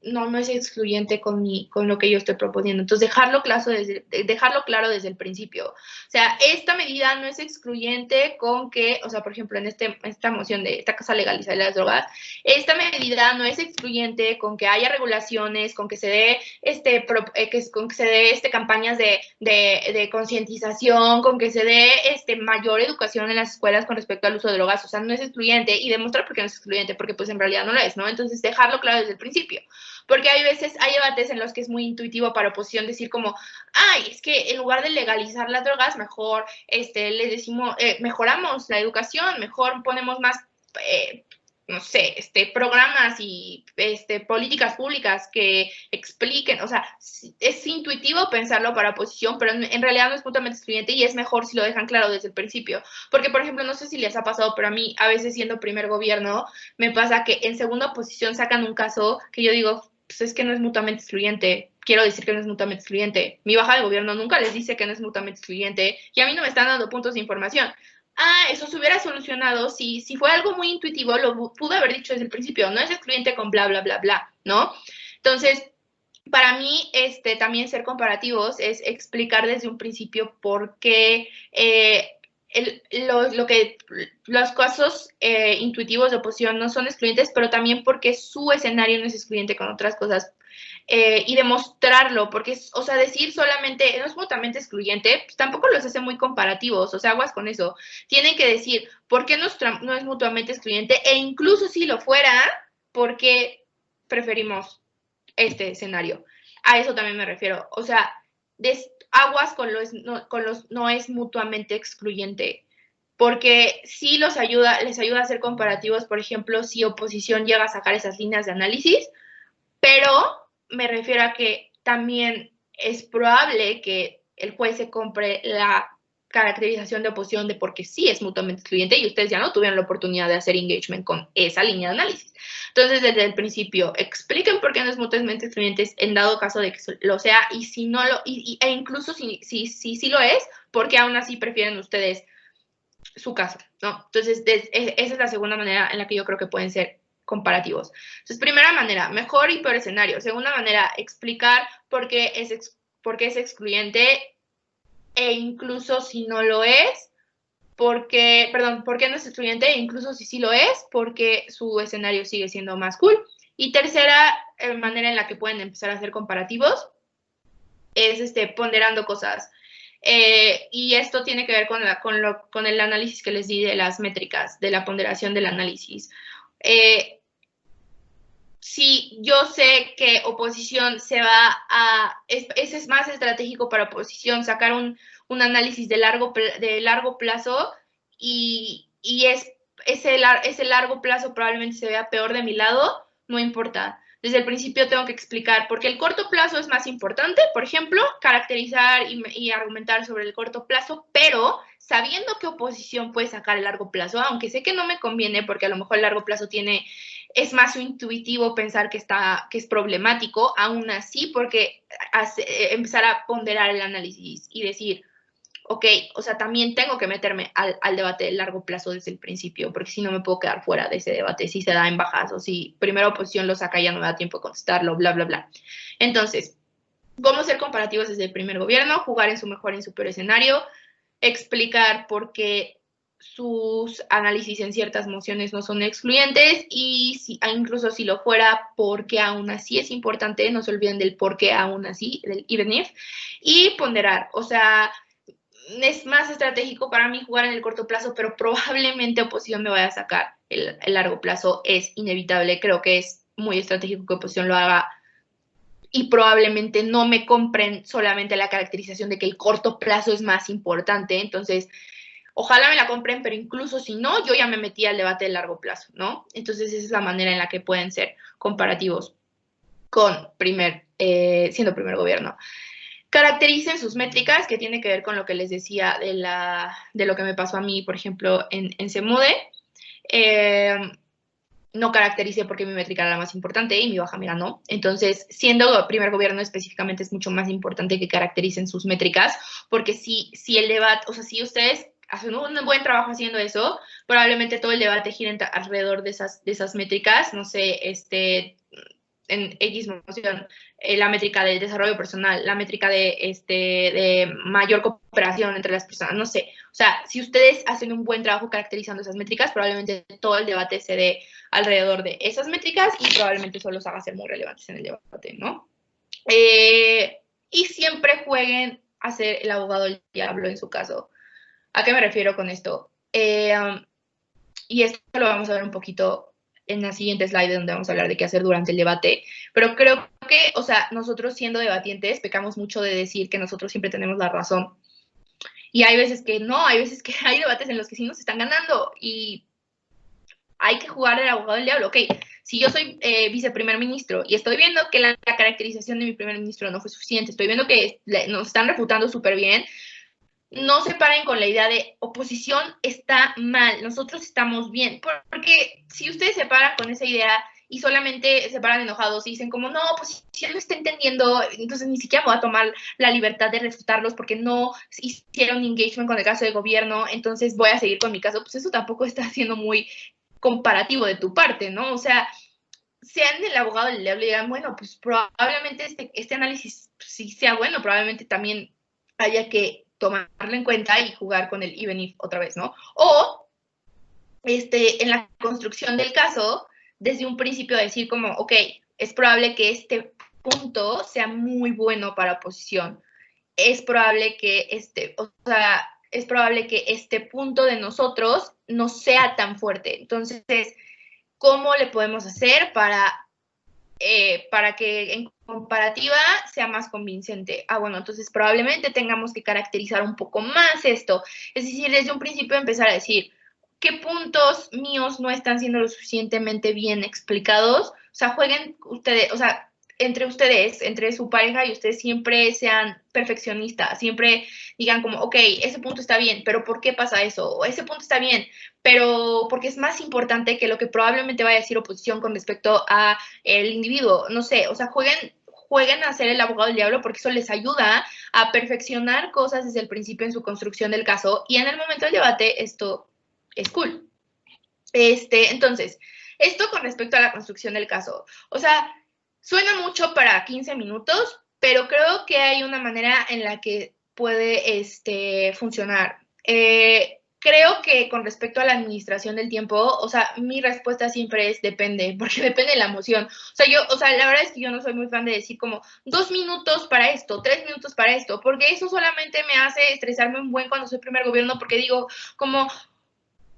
no es excluyente con lo que yo estoy proponiendo. Entonces, dejarlo claro desde el principio. O sea, esta medida no es excluyente con que, o sea, por ejemplo, en esta moción de esta casa legalizada de las drogas, esta medida no es excluyente con que haya regulaciones, con que se dé con que se dé campañas de concientización, con que se dé mayor educación en las escuelas con respecto al uso de drogas. O sea, no es excluyente, y demostrar por qué no es excluyente, porque pues en realidad no lo es, ¿no? Entonces, dejarlo claro desde el principio. Porque hay debates en los que es muy intuitivo para oposición decir como, ay, es que en lugar de legalizar las drogas, mejor les decimos, mejoramos la educación, mejor ponemos más, no sé, programas y políticas públicas que expliquen. O sea, es intuitivo pensarlo para oposición, pero en realidad no es mutuamente excluyente, y es mejor si lo dejan claro desde el principio. Porque, por ejemplo, no sé si les ha pasado, pero a mí, a veces siendo primer gobierno, me pasa que en segunda posición sacan un caso que yo digo, pues es que no es mutuamente excluyente. Quiero decir que no es mutuamente excluyente. Mi baja de gobierno nunca les dice que no es mutuamente excluyente, y a mí no me están dando puntos de información. Eso se hubiera solucionado si fue algo muy intuitivo, lo pudo haber dicho desde el principio, no es excluyente con bla, bla, bla, bla, ¿no? Entonces, para mí, también ser comparativos es explicar desde un principio por qué los casos intuitivos de oposición no son excluyentes, pero también porque su escenario no es excluyente con otras cosas. Y demostrarlo, porque, o sea, decir solamente no es mutuamente excluyente, pues tampoco los hace muy comparativos. O sea, aguas con eso. Tienen que decir por qué no es mutuamente excluyente, e incluso si lo fuera, por qué preferimos este escenario. A eso también me refiero. O sea, aguas con los no es mutuamente excluyente, porque sí les ayuda a hacer comparativos, por ejemplo, si oposición llega a sacar esas líneas de análisis, pero me refiero a que también es probable que el juez se compre la caracterización de oposición de porque sí es mutuamente excluyente, y ustedes ya no tuvieron la oportunidad de hacer engagement con esa línea de análisis. Entonces, desde el principio, expliquen por qué no es mutuamente excluyente en dado caso de que lo sea, y si no lo, e incluso si lo es, porque aún así prefieren ustedes su caso, ¿no? Entonces, esa es la segunda manera en la que yo creo que pueden ser comparativos. Entonces, primera manera, mejor y peor escenario. Segunda manera, explicar por qué es excluyente, e incluso si no lo es, por qué no es excluyente, e incluso si sí lo es, porque su escenario sigue siendo más cool. Y tercera manera en la que pueden empezar a hacer comparativos es ponderando cosas. Y esto tiene que ver con el análisis que les di de las métricas, de la ponderación del análisis. Si yo sé que oposición se va a... Ese es más estratégico para oposición, sacar un análisis de largo plazo, y ese largo plazo probablemente se vea peor de mi lado, no importa. Desde el principio tengo que explicar, porque el corto plazo es más importante, por ejemplo, caracterizar y argumentar sobre el corto plazo, pero sabiendo que oposición puede sacar el largo plazo, aunque sé que no me conviene, porque a lo mejor el largo plazo es más intuitivo pensar que es problemático, aún así, porque empezar a ponderar el análisis y decir, ok, o sea, también tengo que meterme al debate de largo plazo desde el principio, porque si no me puedo quedar fuera de ese debate, si se da en bajas, o si primera oposición lo saca y ya no me da tiempo de contestarlo, bla, bla, bla. Entonces, ¿cómo ser comparativos desde el primer gobierno? Jugar en su mejor y en su peor escenario, explicar por qué sus análisis en ciertas mociones no son excluyentes, y incluso si lo fuera, porque aún así es importante, no se olviden del por qué aún así, del even if, y ponderar. O sea, es más estratégico para mí jugar en el corto plazo, pero probablemente oposición me vaya a sacar el largo plazo, es inevitable. Creo que es muy estratégico que oposición lo haga, y probablemente no me compren solamente la caracterización de que el corto plazo es más importante. Entonces, ojalá me la compren, pero incluso si no, yo ya me metí al debate de largo plazo, ¿no? Entonces, esa es la manera en la que pueden ser comparativos con siendo primer gobierno. Caractericen sus métricas, que tiene que ver con lo que les decía de lo que me pasó a mí, por ejemplo, en CEMUDE. No caracterice porque mi métrica era la más importante y mi baja mira no. Entonces, siendo primer gobierno específicamente, es mucho más importante que caractericen sus métricas, porque si el debate, o sea, si ustedes hacen un buen trabajo haciendo eso, probablemente todo el debate gire alrededor de esas métricas. No sé, en X moción, la métrica del desarrollo personal, la métrica de mayor cooperación entre las personas, no sé. O sea, si ustedes hacen un buen trabajo caracterizando esas métricas, probablemente todo el debate se dé alrededor de esas métricas y probablemente eso los haga ser muy relevantes en el debate, ¿no? Y siempre jueguen a ser el abogado del diablo en su caso. ¿A qué me refiero con esto? Y esto lo vamos a ver un poquito en la siguiente slide donde vamos a hablar de qué hacer durante el debate, pero creo que, o sea, nosotros siendo debatientes pecamos mucho de decir que nosotros siempre tenemos la razón. Y hay veces que no, hay veces que hay debates en los que sí nos están ganando y hay que jugar el abogado del diablo. Ok, si yo soy viceprimer ministro y estoy viendo que la caracterización de mi primer ministro no fue suficiente, estoy viendo que nos están refutando súper bien, no se paren con la idea de oposición está mal, nosotros estamos bien, porque si ustedes se paran con esa idea y solamente se paran enojados y dicen como, no, oposición no está entendiendo, entonces ni siquiera me voy a tomar la libertad de refutarlos porque no hicieron engagement con el caso de gobierno, entonces voy a seguir con mi caso, pues eso tampoco está siendo muy comparativo de tu parte, ¿no? O sea, sean el abogado del diablo y digan, bueno, pues probablemente este análisis sí sea bueno, probablemente también haya que tomarlo en cuenta y jugar con el even if otra vez, ¿no? O en la construcción del caso, desde un principio decir como, ok, es probable que este punto sea muy bueno para oposición. Es probable que es probable que este punto de nosotros no sea tan fuerte. Entonces, ¿cómo le podemos hacer para que en comparativa sea más convincente? Ah, bueno, entonces probablemente tengamos que caracterizar un poco más esto. Es decir, desde un principio empezar a decir, ¿qué puntos míos no están siendo lo suficientemente bien explicados? O sea, jueguen ustedes, o sea, entre ustedes, entre su pareja y ustedes siempre sean perfeccionistas, siempre digan como, ok, ese punto está bien, pero ¿por qué pasa eso? O ese punto está bien, pero porque es más importante que lo que probablemente vaya a decir oposición con respecto a el individuo, no sé, o sea, jueguen a ser el abogado del diablo porque eso les ayuda a perfeccionar cosas desde el principio en su construcción del caso y en el momento del debate esto es cool. Entonces, esto con respecto a la construcción del caso, o sea, suena mucho para 15 minutos, pero creo que hay una manera en la que puede funcionar. Creo que con respecto a la administración del tiempo, o sea, mi respuesta siempre es depende, porque depende de la emoción. O sea, la verdad es que yo no soy muy fan de decir como 2 minutos para esto, 3 minutos para esto, porque eso solamente me hace estresarme un buen cuando soy primer gobierno, porque digo como,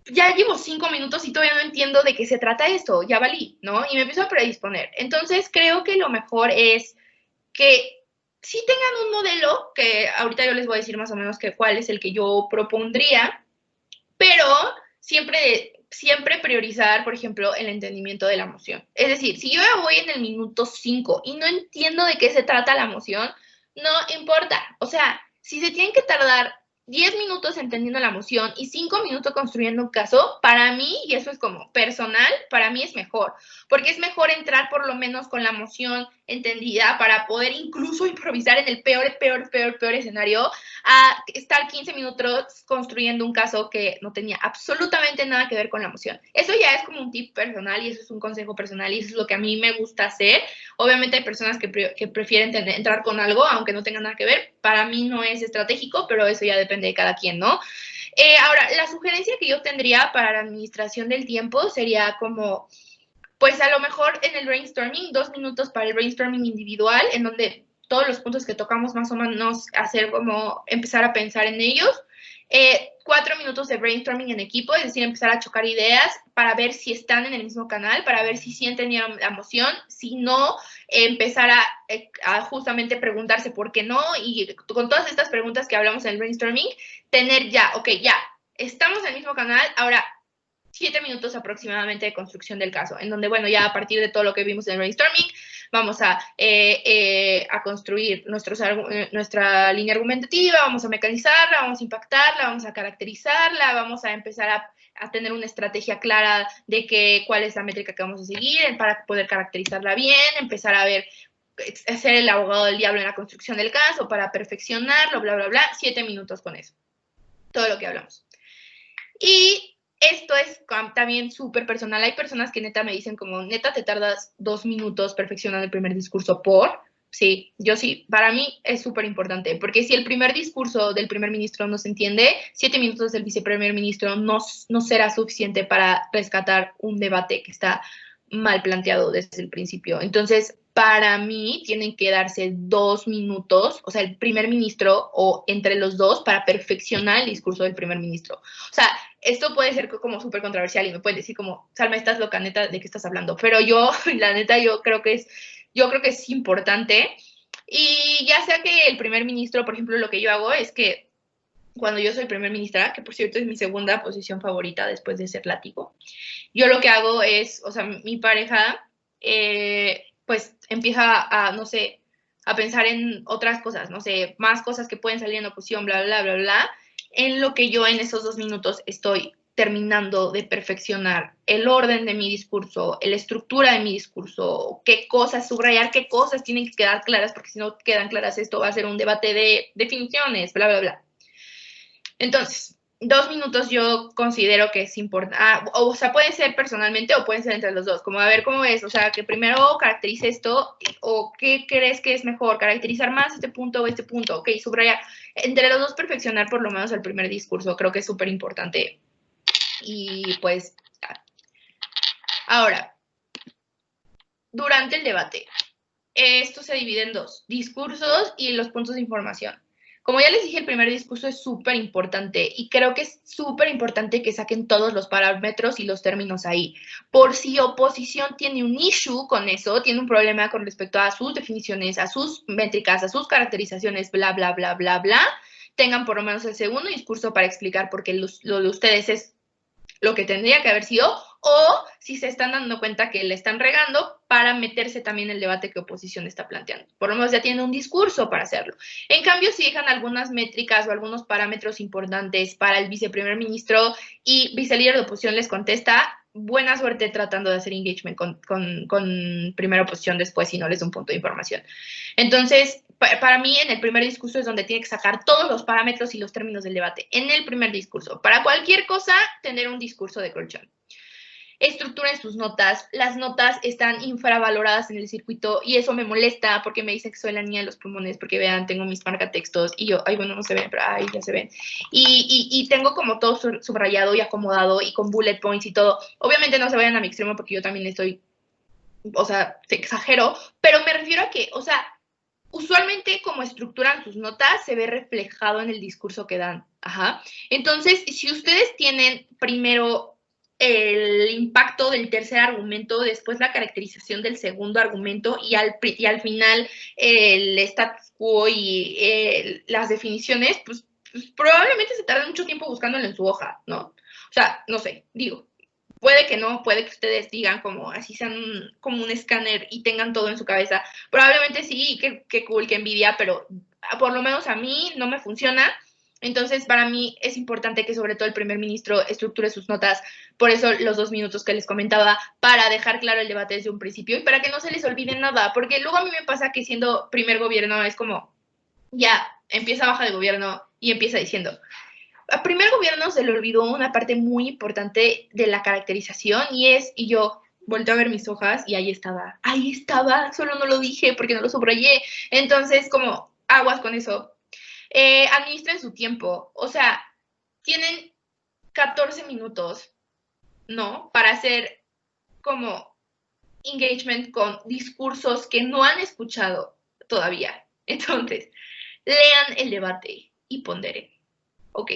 ya llevo 5 minutos y todavía no entiendo de qué se trata esto, ya valí, ¿no? Y me empiezo a predisponer. Entonces, creo que lo mejor es que sí tengan un modelo, que ahorita yo les voy a decir más o menos cuál es el que yo propondría, pero siempre priorizar, por ejemplo, el entendimiento de la moción. Es decir, si yo ya voy en el minuto 5 y no entiendo de qué se trata la moción, no importa. O sea, si se tienen que tardar 10 minutos entendiendo la moción y 5 minutos construyendo un caso, para mí, y eso es como personal, para mí es mejor, porque es mejor entrar por lo menos con la moción entendida para poder incluso improvisar en el peor escenario, a estar 15 minutos construyendo un caso que no tenía absolutamente nada que ver con la moción. Eso ya es como un tip personal y eso es un consejo personal y eso es lo que a mí me gusta hacer. Obviamente hay personas que prefieren entrar con algo aunque no tenga nada que ver. Para mí no es estratégico, pero eso ya depende de cada quien, ¿no? Ahora, la sugerencia que yo tendría para la administración del tiempo sería como, pues a lo mejor en el brainstorming, 2 minutos para el brainstorming individual, en donde todos los puntos que tocamos más o menos hacer como empezar a pensar en ellos. 4 minutos de brainstorming en equipo, es decir, empezar a chocar ideas para ver si están en el mismo canal, para ver si sí entendieron la moción, si no, empezar a justamente preguntarse por qué no, y con todas estas preguntas que hablamos en el brainstorming, tener ya, ok, ya, estamos en el mismo canal, ahora 7 minutos aproximadamente de construcción del caso, en donde, bueno, ya a partir de todo lo que vimos en el brainstorming, vamos a construir nuestra línea argumentativa, vamos a mecanizarla, vamos a impactarla, vamos a caracterizarla, vamos a empezar a tener una estrategia clara de cuál es la métrica que vamos a seguir para poder caracterizarla bien, empezar a ver, ser el abogado del diablo en la construcción del caso para perfeccionarlo, bla, bla, bla, 7 minutos con eso, todo lo que hablamos. Y esto es también súper personal. Hay personas que neta me dicen como, neta te tardas 2 minutos perfeccionando el primer discurso Sí, yo sí, para mí es súper importante, porque si el primer discurso del primer ministro no se entiende, 7 minutos del viceprimer ministro no será suficiente para rescatar un debate que está mal planteado desde el principio. Entonces, para mí tienen que darse 2 minutos, o sea, el primer ministro o entre los dos para perfeccionar el discurso del primer ministro. O sea, esto puede ser como súper controversial y me pueden decir como, Salma, estás loca, neta, ¿de qué estás hablando? Pero yo, la neta, yo creo que es importante. Y ya sea que el primer ministro, por ejemplo, lo que yo hago es que cuando yo soy primer ministra, que por cierto es mi segunda posición favorita después de ser látigo, yo lo que hago es, o sea, mi pareja, pues empieza a, no sé, a pensar en otras cosas, no sé, más cosas que pueden salir en oposición, bla, bla, bla, bla, en lo que yo en esos 2 minutos estoy terminando de perfeccionar el orden de mi discurso, la estructura de mi discurso, qué cosas subrayar, qué cosas tienen que quedar claras, porque si no quedan claras esto va a ser un debate de definiciones, bla, bla, bla. Entonces, 2 minutos yo considero que es importante, o sea, puede ser personalmente o pueden ser entre los dos, como a ver cómo es, o sea, que primero caracterice esto, o qué crees que es mejor, caracterizar más este punto o este punto, ok, subrayar, entre los dos perfeccionar por lo menos el primer discurso, creo que es súper importante. Y pues, ahora, durante el debate, esto se divide en 2, discursos y los puntos de información. Como ya les dije, el primer discurso es súper importante y creo que es súper importante que saquen todos los parámetros y los términos ahí. Por si oposición tiene un issue con eso, tiene un problema con respecto a sus definiciones, a sus métricas, a sus caracterizaciones, bla, bla, bla, bla, bla, tengan por lo menos el segundo discurso para explicar por qué lo de ustedes es lo que tendría que haber sido, o si se están dando cuenta que le están regando para meterse también en el debate que oposición está planteando. Por lo menos ya tienen un discurso para hacerlo. En cambio, si dejan algunas métricas o algunos parámetros importantes para el viceprimer ministro y vicelíder de oposición les contesta, buena suerte tratando de hacer engagement con primera oposición después si no les da un punto de información. Entonces, para mí, en el primer discurso es donde tiene que sacar todos los parámetros y los términos del debate. En el primer discurso. Para cualquier cosa, tener un discurso de colchón. Estructuren sus notas. Las notas están infravaloradas en el circuito y eso me molesta porque me dicen que soy la niña de los pulmones porque vean, tengo mis marcatextos y yo, ay, bueno, no se ven, pero ay, ya se ven. Y tengo como todo subrayado y acomodado y con bullet points y todo. Obviamente no se vayan a mi extremo porque yo también estoy, o sea, exagero, pero me refiero a que, o sea, usualmente como estructuran sus notas se ve reflejado en el discurso que dan. Ajá. Entonces, si ustedes tienen primero el impacto del tercer argumento, después la caracterización del segundo argumento y al final el status quo y las definiciones, pues probablemente se tarde mucho tiempo buscándolo en su hoja, ¿no? O sea, no sé, digo, puede que no, puede que ustedes digan como así sean como un escáner y tengan todo en su cabeza. Probablemente sí, qué cool, qué envidia, pero por lo menos a mí no me funciona. Entonces, para mí es importante que sobre todo el primer ministro estructure sus notas, por eso los 2 minutos que les comentaba, para dejar claro el debate desde un principio y para que no se les olvide nada, porque luego a mí me pasa que siendo primer gobierno es como, ya, empieza baja de gobierno y empieza diciendo, al primer gobierno se le olvidó una parte muy importante de la caracterización y yo volteo a ver mis hojas y ahí estaba, solo no lo dije porque no lo subrayé. Entonces, como aguas con eso. Administren su tiempo, o sea, tienen 14 minutos, ¿no? Para hacer como engagement con discursos que no han escuchado todavía. Entonces, lean el debate y ponderen. Ok,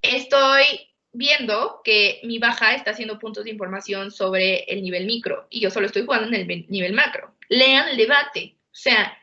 estoy viendo que mi baja está haciendo puntos de información sobre el nivel micro y yo solo estoy jugando en el nivel macro. Lean el debate. O sea,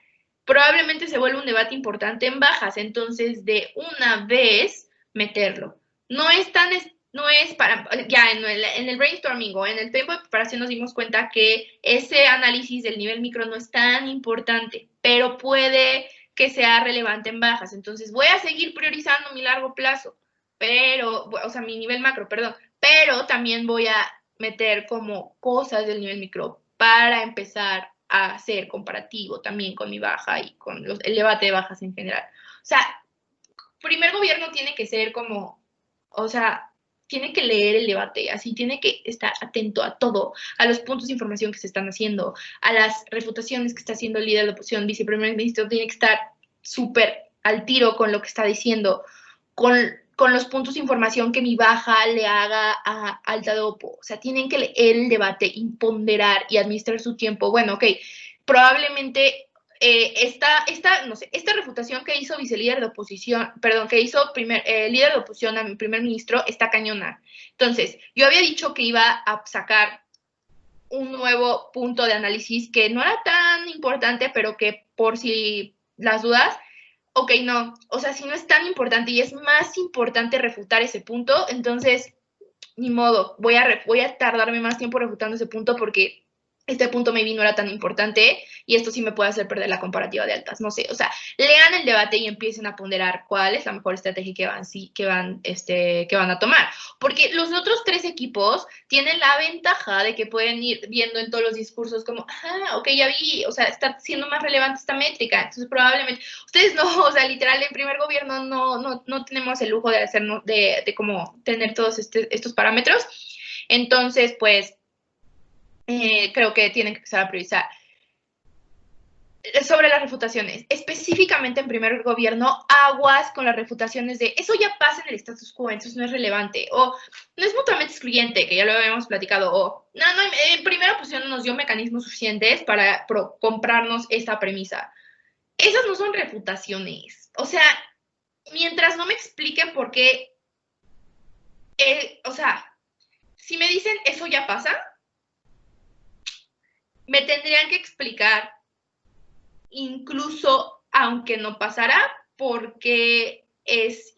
probablemente se vuelva un debate importante en bajas, entonces de una vez meterlo. No es tan, no es para, ya en el brainstorming o en el tiempo de preparación nos dimos cuenta que ese análisis del nivel micro no es tan importante, pero puede que sea relevante en bajas. Entonces voy a seguir priorizando mi largo plazo pero, o sea, mi nivel macro, perdón, pero también voy a meter como cosas del nivel micro para empezar a hacer comparativo también con mi baja y con el debate de bajas en general. O sea, primer gobierno tiene que ser como, o sea, tiene que leer el debate, así tiene que estar atento a todo, a los puntos de información que se están haciendo, a las refutaciones que está haciendo el líder de oposición, viceprimer ministro, tiene que estar súper al tiro con lo que está diciendo, con los puntos de información que mi baja le haga a Alta Dopo. O sea, tienen que leer el debate, imponderar y administrar su tiempo. Bueno, ok, probablemente no sé, esta refutación que hizo vicelíder de oposición, perdón, que hizo líder de oposición a mi primer ministro está cañona. Entonces, yo había dicho que iba a sacar un nuevo punto de análisis que no era tan importante, pero que por si las dudas, ok, no, o sea, si no es tan importante y es más importante refutar ese punto, entonces, ni modo, voy a tardarme más tiempo refutando ese punto porque este punto maybe no era tan importante y esto sí me puede hacer perder la comparativa de altas, no sé, o sea, lean el debate y empiecen a ponderar cuál es la mejor estrategia que van a tomar, porque los otros tres equipos tienen la ventaja de que pueden ir viendo en todos los discursos como, ok, ya vi, o sea, está siendo más relevante esta métrica, entonces probablemente, ustedes no, o sea, literal, en primer gobierno no tenemos el lujo de hacernos, de como tener todos estos parámetros, entonces, pues, creo que tienen que empezar a priorizar. Sobre las refutaciones, específicamente en primer gobierno, aguas con las refutaciones de eso ya pasa en el status quo, entonces no es relevante, o no es mutuamente excluyente, que ya lo habíamos platicado, o no, en primera posición no nos dio mecanismos suficientes para comprarnos esta premisa. Esas no son refutaciones, o sea, mientras no me expliquen por qué, o sea, si me dicen eso ya pasa, me tendrían que explicar incluso aunque no pasara, porque es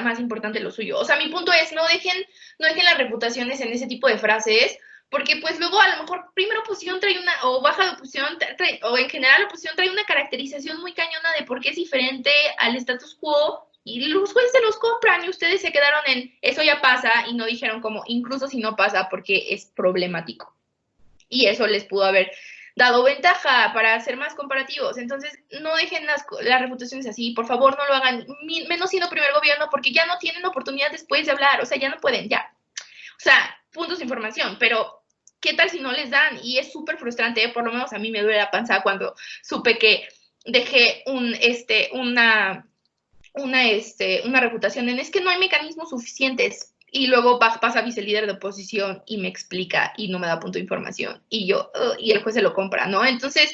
más importante lo suyo. O sea, mi punto es, no dejen las reputaciones en ese tipo de frases, porque pues luego a lo mejor primera oposición trae una, o baja de oposición, o en general la oposición trae una caracterización muy cañona de por qué es diferente al status quo, y los jueces se los compran y ustedes se quedaron en eso ya pasa y no dijeron como incluso si no pasa porque es problemático. Y eso les pudo haber dado ventaja para ser más comparativos. Entonces, no dejen las reputaciones así, por favor, no lo hagan, menos siendo primer gobierno, porque ya no tienen oportunidad después de hablar, o sea, ya no pueden, ya. O sea, puntos de información, pero ¿qué tal si no les dan? Y es súper frustrante, por lo menos a mí me duele la panza cuando supe que dejé una reputación en es que no hay mecanismos suficientes y luego pasa vicelíder de oposición y me explica y no me da punto de información y yo, y el juez se lo compra, ¿no? Entonces,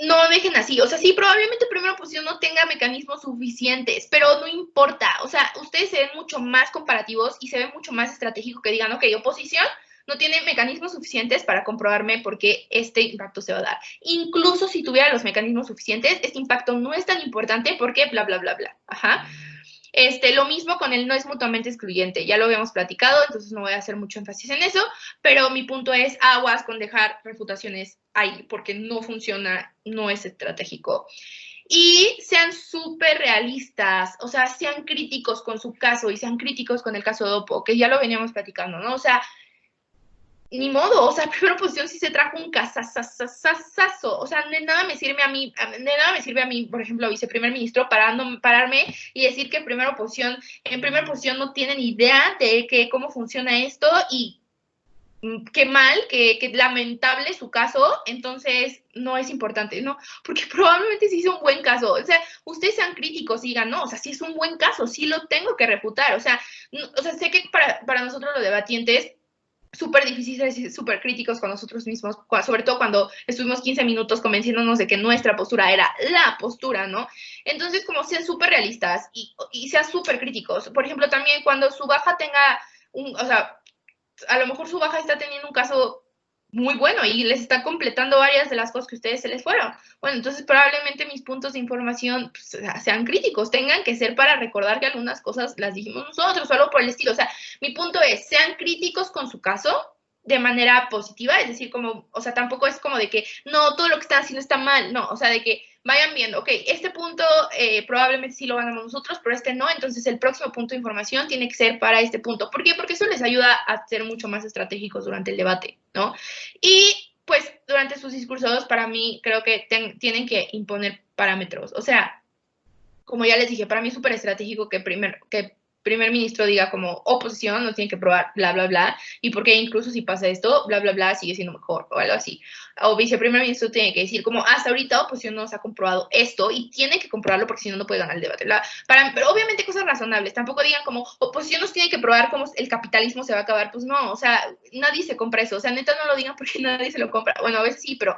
no dejen así, o sea, sí, probablemente primera oposición no tenga mecanismos suficientes, pero no importa, o sea, ustedes se ven mucho más comparativos y se ven mucho más estratégico que digan, ok, oposición no tiene mecanismos suficientes para comprobarme por qué este impacto se va a dar. Incluso si tuviera los mecanismos suficientes, este impacto no es tan importante porque bla, bla, bla, bla. Ajá. Lo mismo con el no es mutuamente excluyente, ya lo habíamos platicado, entonces no voy a hacer mucho énfasis en eso, pero mi punto es aguas con dejar refutaciones ahí, porque no funciona, no es estratégico. Y sean súper realistas, o sea, sean críticos con su caso y sean críticos con el caso de Oppo, que ya lo veníamos platicando, ¿no? O sea, ni modo, o sea, primera oposición sí se trajo un casasasasazo, o sea, de nada me sirve a mí, por ejemplo, viceprimer ministro, pararme y decir que en primera oposición no tienen idea de cómo funciona esto y qué mal, que lamentable su caso, entonces no es importante, ¿no? Porque probablemente sí es un buen caso, o sea, ustedes sean críticos y digan, no, o sea, sí es un buen caso, sí lo tengo que refutar, o sea, sé que para nosotros los debatientes súper difícil ser súper críticos con nosotros mismos, sobre todo cuando estuvimos 15 minutos convenciéndonos de que nuestra postura era la postura, ¿no? Entonces, como sean súper realistas y sean súper críticos. Por ejemplo, también cuando su baja tenga o sea, a lo mejor su baja está teniendo un caso muy bueno y les está completando varias de las cosas que a ustedes se les fueron. Bueno, entonces probablemente mis puntos de información pues, sean críticos, tengan que ser para recordar que algunas cosas las dijimos nosotros o algo por el estilo. O sea, mi punto es, sean críticos con su caso de manera positiva, es decir, como, o sea, tampoco es como de que, no, todo lo que están haciendo está mal, no, o sea, de que vayan viendo, ok, este punto probablemente sí lo ganamos nosotros, pero este no, entonces el próximo punto de información tiene que ser para este punto. ¿Por qué? Porque eso les ayuda a ser mucho más estratégicos durante el debate, ¿no? Y pues durante sus discursos, para mí, creo que tienen que imponer parámetros. O sea, como ya les dije, para mí es súper estratégico que primer ministro diga como oposición no tiene que probar bla, bla, bla, y porque incluso si pasa esto, bla, bla, bla, sigue siendo mejor o algo así. O viceprimer ministro tiene que decir como hasta ahorita oposición no se ha comprobado esto y tiene que comprobarlo porque si no, no puede ganar el debate. Pero obviamente cosas razonables, tampoco digan como oposición nos tiene que probar cómo el capitalismo se va a acabar, pues no, o sea, nadie se compra eso, o sea, neta no lo digan porque nadie se lo compra, bueno, a veces sí, pero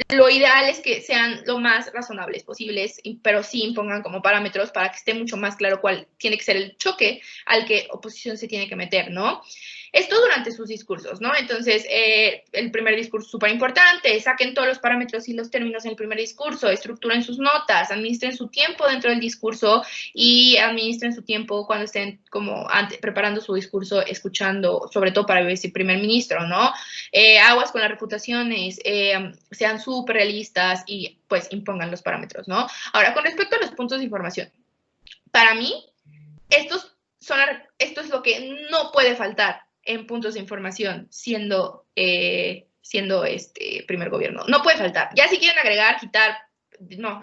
lo ideal es que sean lo más razonables posibles, pero sí impongan como parámetros para que esté mucho más claro cuál tiene que ser el choque al que oposición se tiene que meter, ¿no? Esto durante sus discursos, ¿no? Entonces, el primer discurso súper importante, saquen todos los parámetros y los términos en el primer discurso, estructuren sus notas, administren su tiempo dentro del discurso y administren su tiempo cuando estén como preparando su discurso, escuchando, sobre todo para ver si primer ministro, ¿no? Aguas con las reputaciones, sean súper realistas y pues impongan los parámetros, ¿no? Ahora, con respecto a los puntos de información, para mí, esto es lo que no puede faltar en puntos de información siendo primer gobierno. No puede faltar. Ya si quieren agregar, quitar no.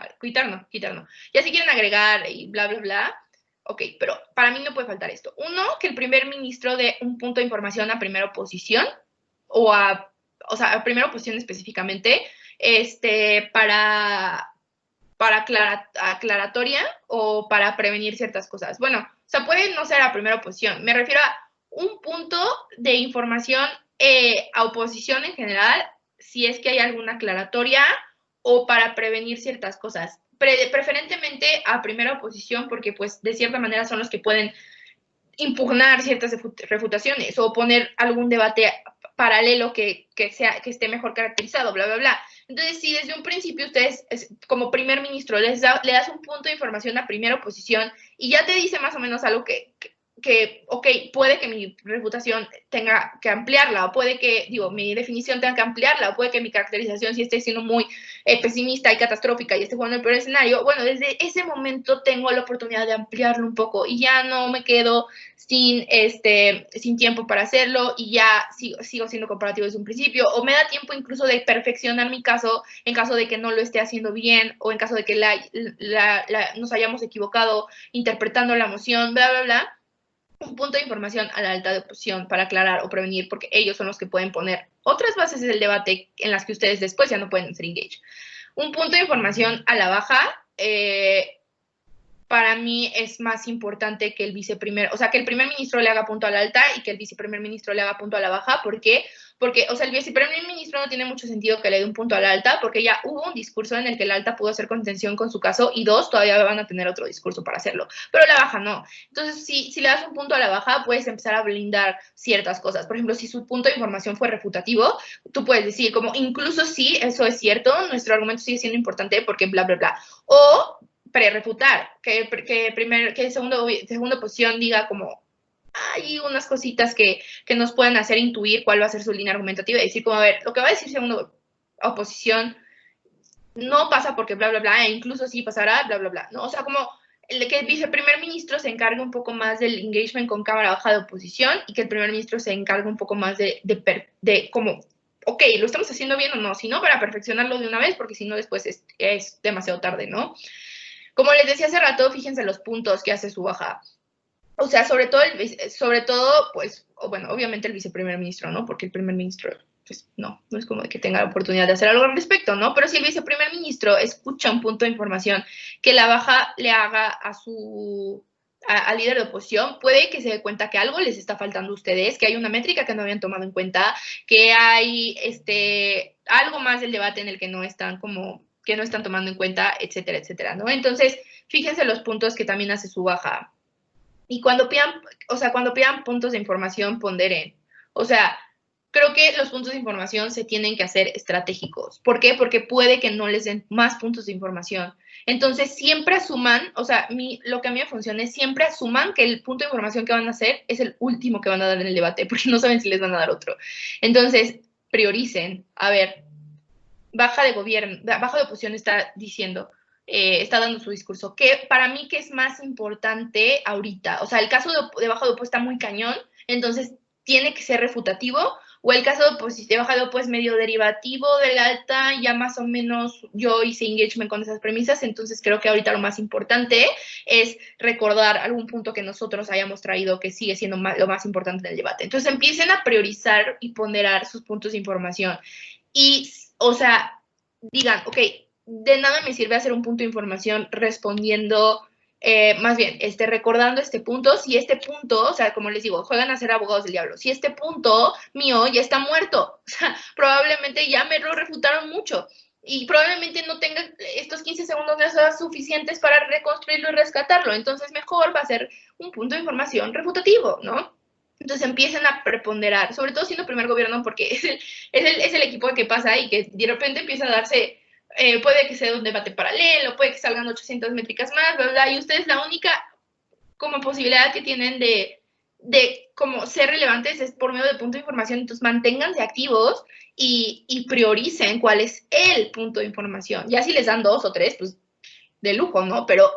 Ya si quieren agregar y bla, bla, bla, ok, pero para mí no puede faltar esto. Uno, que el primer ministro dé un punto de información a primera oposición a primera oposición específicamente, para aclaratoria o para prevenir ciertas cosas. Bueno, o sea, puede no ser a primera oposición. Me refiero a un punto de información a oposición en general, si es que hay alguna aclaratoria o para prevenir ciertas cosas. Preferentemente a primera oposición, porque pues de cierta manera son los que pueden impugnar ciertas refutaciones o poner algún debate paralelo que esté mejor caracterizado, bla, bla, bla. Entonces, si desde un principio ustedes, como primer ministro, le das un punto de información a primera oposición y ya te dice más o menos algo ok, puede que mi refutación tenga que ampliarla, o puede que, mi definición tenga que ampliarla, o puede que mi caracterización sí esté siendo muy pesimista y catastrófica y esté jugando el peor escenario, bueno, desde ese momento tengo la oportunidad de ampliarlo un poco y ya no me quedo sin tiempo para hacerlo y ya sigo siendo comparativo desde un principio, o me da tiempo incluso de perfeccionar mi caso en caso de que no lo esté haciendo bien o en caso de que nos hayamos equivocado interpretando la moción, bla, bla, bla. Un punto de información a la alta de oposición para aclarar o prevenir, porque ellos son los que pueden poner otras bases del debate en las que ustedes después ya no pueden ser engaged. Un punto de información a la baja, para mí es más importante que que el primer ministro le haga punto a la alta y que el viceprimer ministro le haga punto a la baja. ¿Por qué? Porque, el viceprimer ministro no tiene mucho sentido que le dé un punto a la alta, porque ya hubo un discurso en el que la alta pudo hacer contención con su caso y dos, todavía van a tener otro discurso para hacerlo, pero la baja no. Entonces, si le das un punto a la baja, puedes empezar a blindar ciertas cosas. Por ejemplo, si su punto de información fue refutativo, tú puedes decir como, incluso si eso es cierto, nuestro argumento sigue siendo importante porque bla, bla, bla. O pre-refutar, que segunda posición diga como hay unas cositas que nos pueden hacer intuir cuál va a ser su línea argumentativa y decir como, a ver, lo que va a decir segunda oposición no pasa porque bla, bla, bla, e incluso sí pasará, bla, bla, bla, ¿no? O sea, como que el viceprimer ministro se encargue un poco más del engagement con cámara baja de oposición y que el primer ministro se encargue un poco más de como, ok, ¿lo estamos haciendo bien o no? Si no, para perfeccionarlo de una vez, porque si no, después es demasiado tarde, ¿no? Como les decía hace rato, fíjense los puntos que hace su baja. O sea, sobre todo, pues, bueno, obviamente el viceprimer ministro, ¿no? Porque el primer ministro, pues, no es como de que tenga la oportunidad de hacer algo al respecto, ¿no? Pero si el viceprimer ministro escucha un punto de información que la baja le haga al líder de oposición, puede que se dé cuenta que algo les está faltando a ustedes, que hay una métrica que no habían tomado en cuenta, que hay algo más del debate en el que no están tomando en cuenta, etcétera, etcétera, ¿no? Entonces, fíjense los puntos que también hace su baja. Y cuando pidan puntos de información, ponderen. O sea, creo que los puntos de información se tienen que hacer estratégicos. ¿Por qué? Porque puede que no les den más puntos de información. Entonces, siempre asuman, lo que a mí me funciona es siempre asuman que el punto de información que van a hacer es el último que van a dar en el debate, porque no saben si les van a dar otro. Entonces, prioricen. A ver, baja de oposición está diciendo, está dando su discurso, que para mí que es más importante ahorita, o sea, el caso de baja de oposición está muy cañón, entonces tiene que ser refutativo O el caso pues, he bajado pues medio derivativo del alta, ya más o menos yo hice engagement con esas premisas, entonces creo que ahorita lo más importante es recordar algún punto que nosotros hayamos traído que sigue siendo lo más importante del debate. Entonces empiecen a priorizar y ponderar sus puntos de información. Y, o sea, digan, ok, de nada me sirve hacer un punto de información respondiendo, más bien, recordando este punto, si este punto, o sea, como les digo, juegan a ser abogados del diablo, si este punto mío ya está muerto, o sea, probablemente ya me lo refutaron mucho y probablemente no tenga estos 15 segundos de horas suficientes para reconstruirlo y rescatarlo, entonces mejor va a ser un punto de información refutativo, ¿no? Entonces empiezan a preponderar, sobre todo siendo primer gobierno, porque es el equipo que pasa y que de repente empieza a darse, puede que sea un debate paralelo, puede que salgan 800 métricas más, bla, bla, y ustedes la única como posibilidad que tienen de como ser relevantes es por medio de punto de información, entonces manténganse activos y prioricen cuál es el punto de información. Ya si les dan 2 o 3, pues de lujo, ¿no? Pero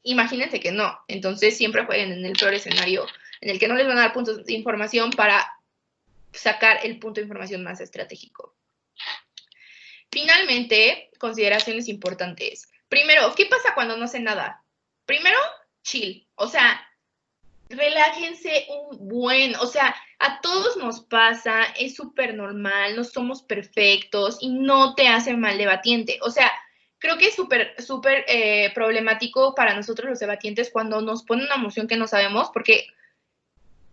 imagínense que no. Entonces siempre jueguen en el peor escenario en el que no les van a dar puntos de información para sacar el punto de información más estratégico. Finalmente, consideraciones importantes. Primero, ¿qué pasa cuando no hacen nada? Primero, chill. O sea, relájense un buen, o sea, a todos nos pasa, es súper normal, no somos perfectos y no te hace mal debatiente. O sea, creo que es súper problemático para nosotros los debatientes cuando nos ponen una moción que no sabemos, porque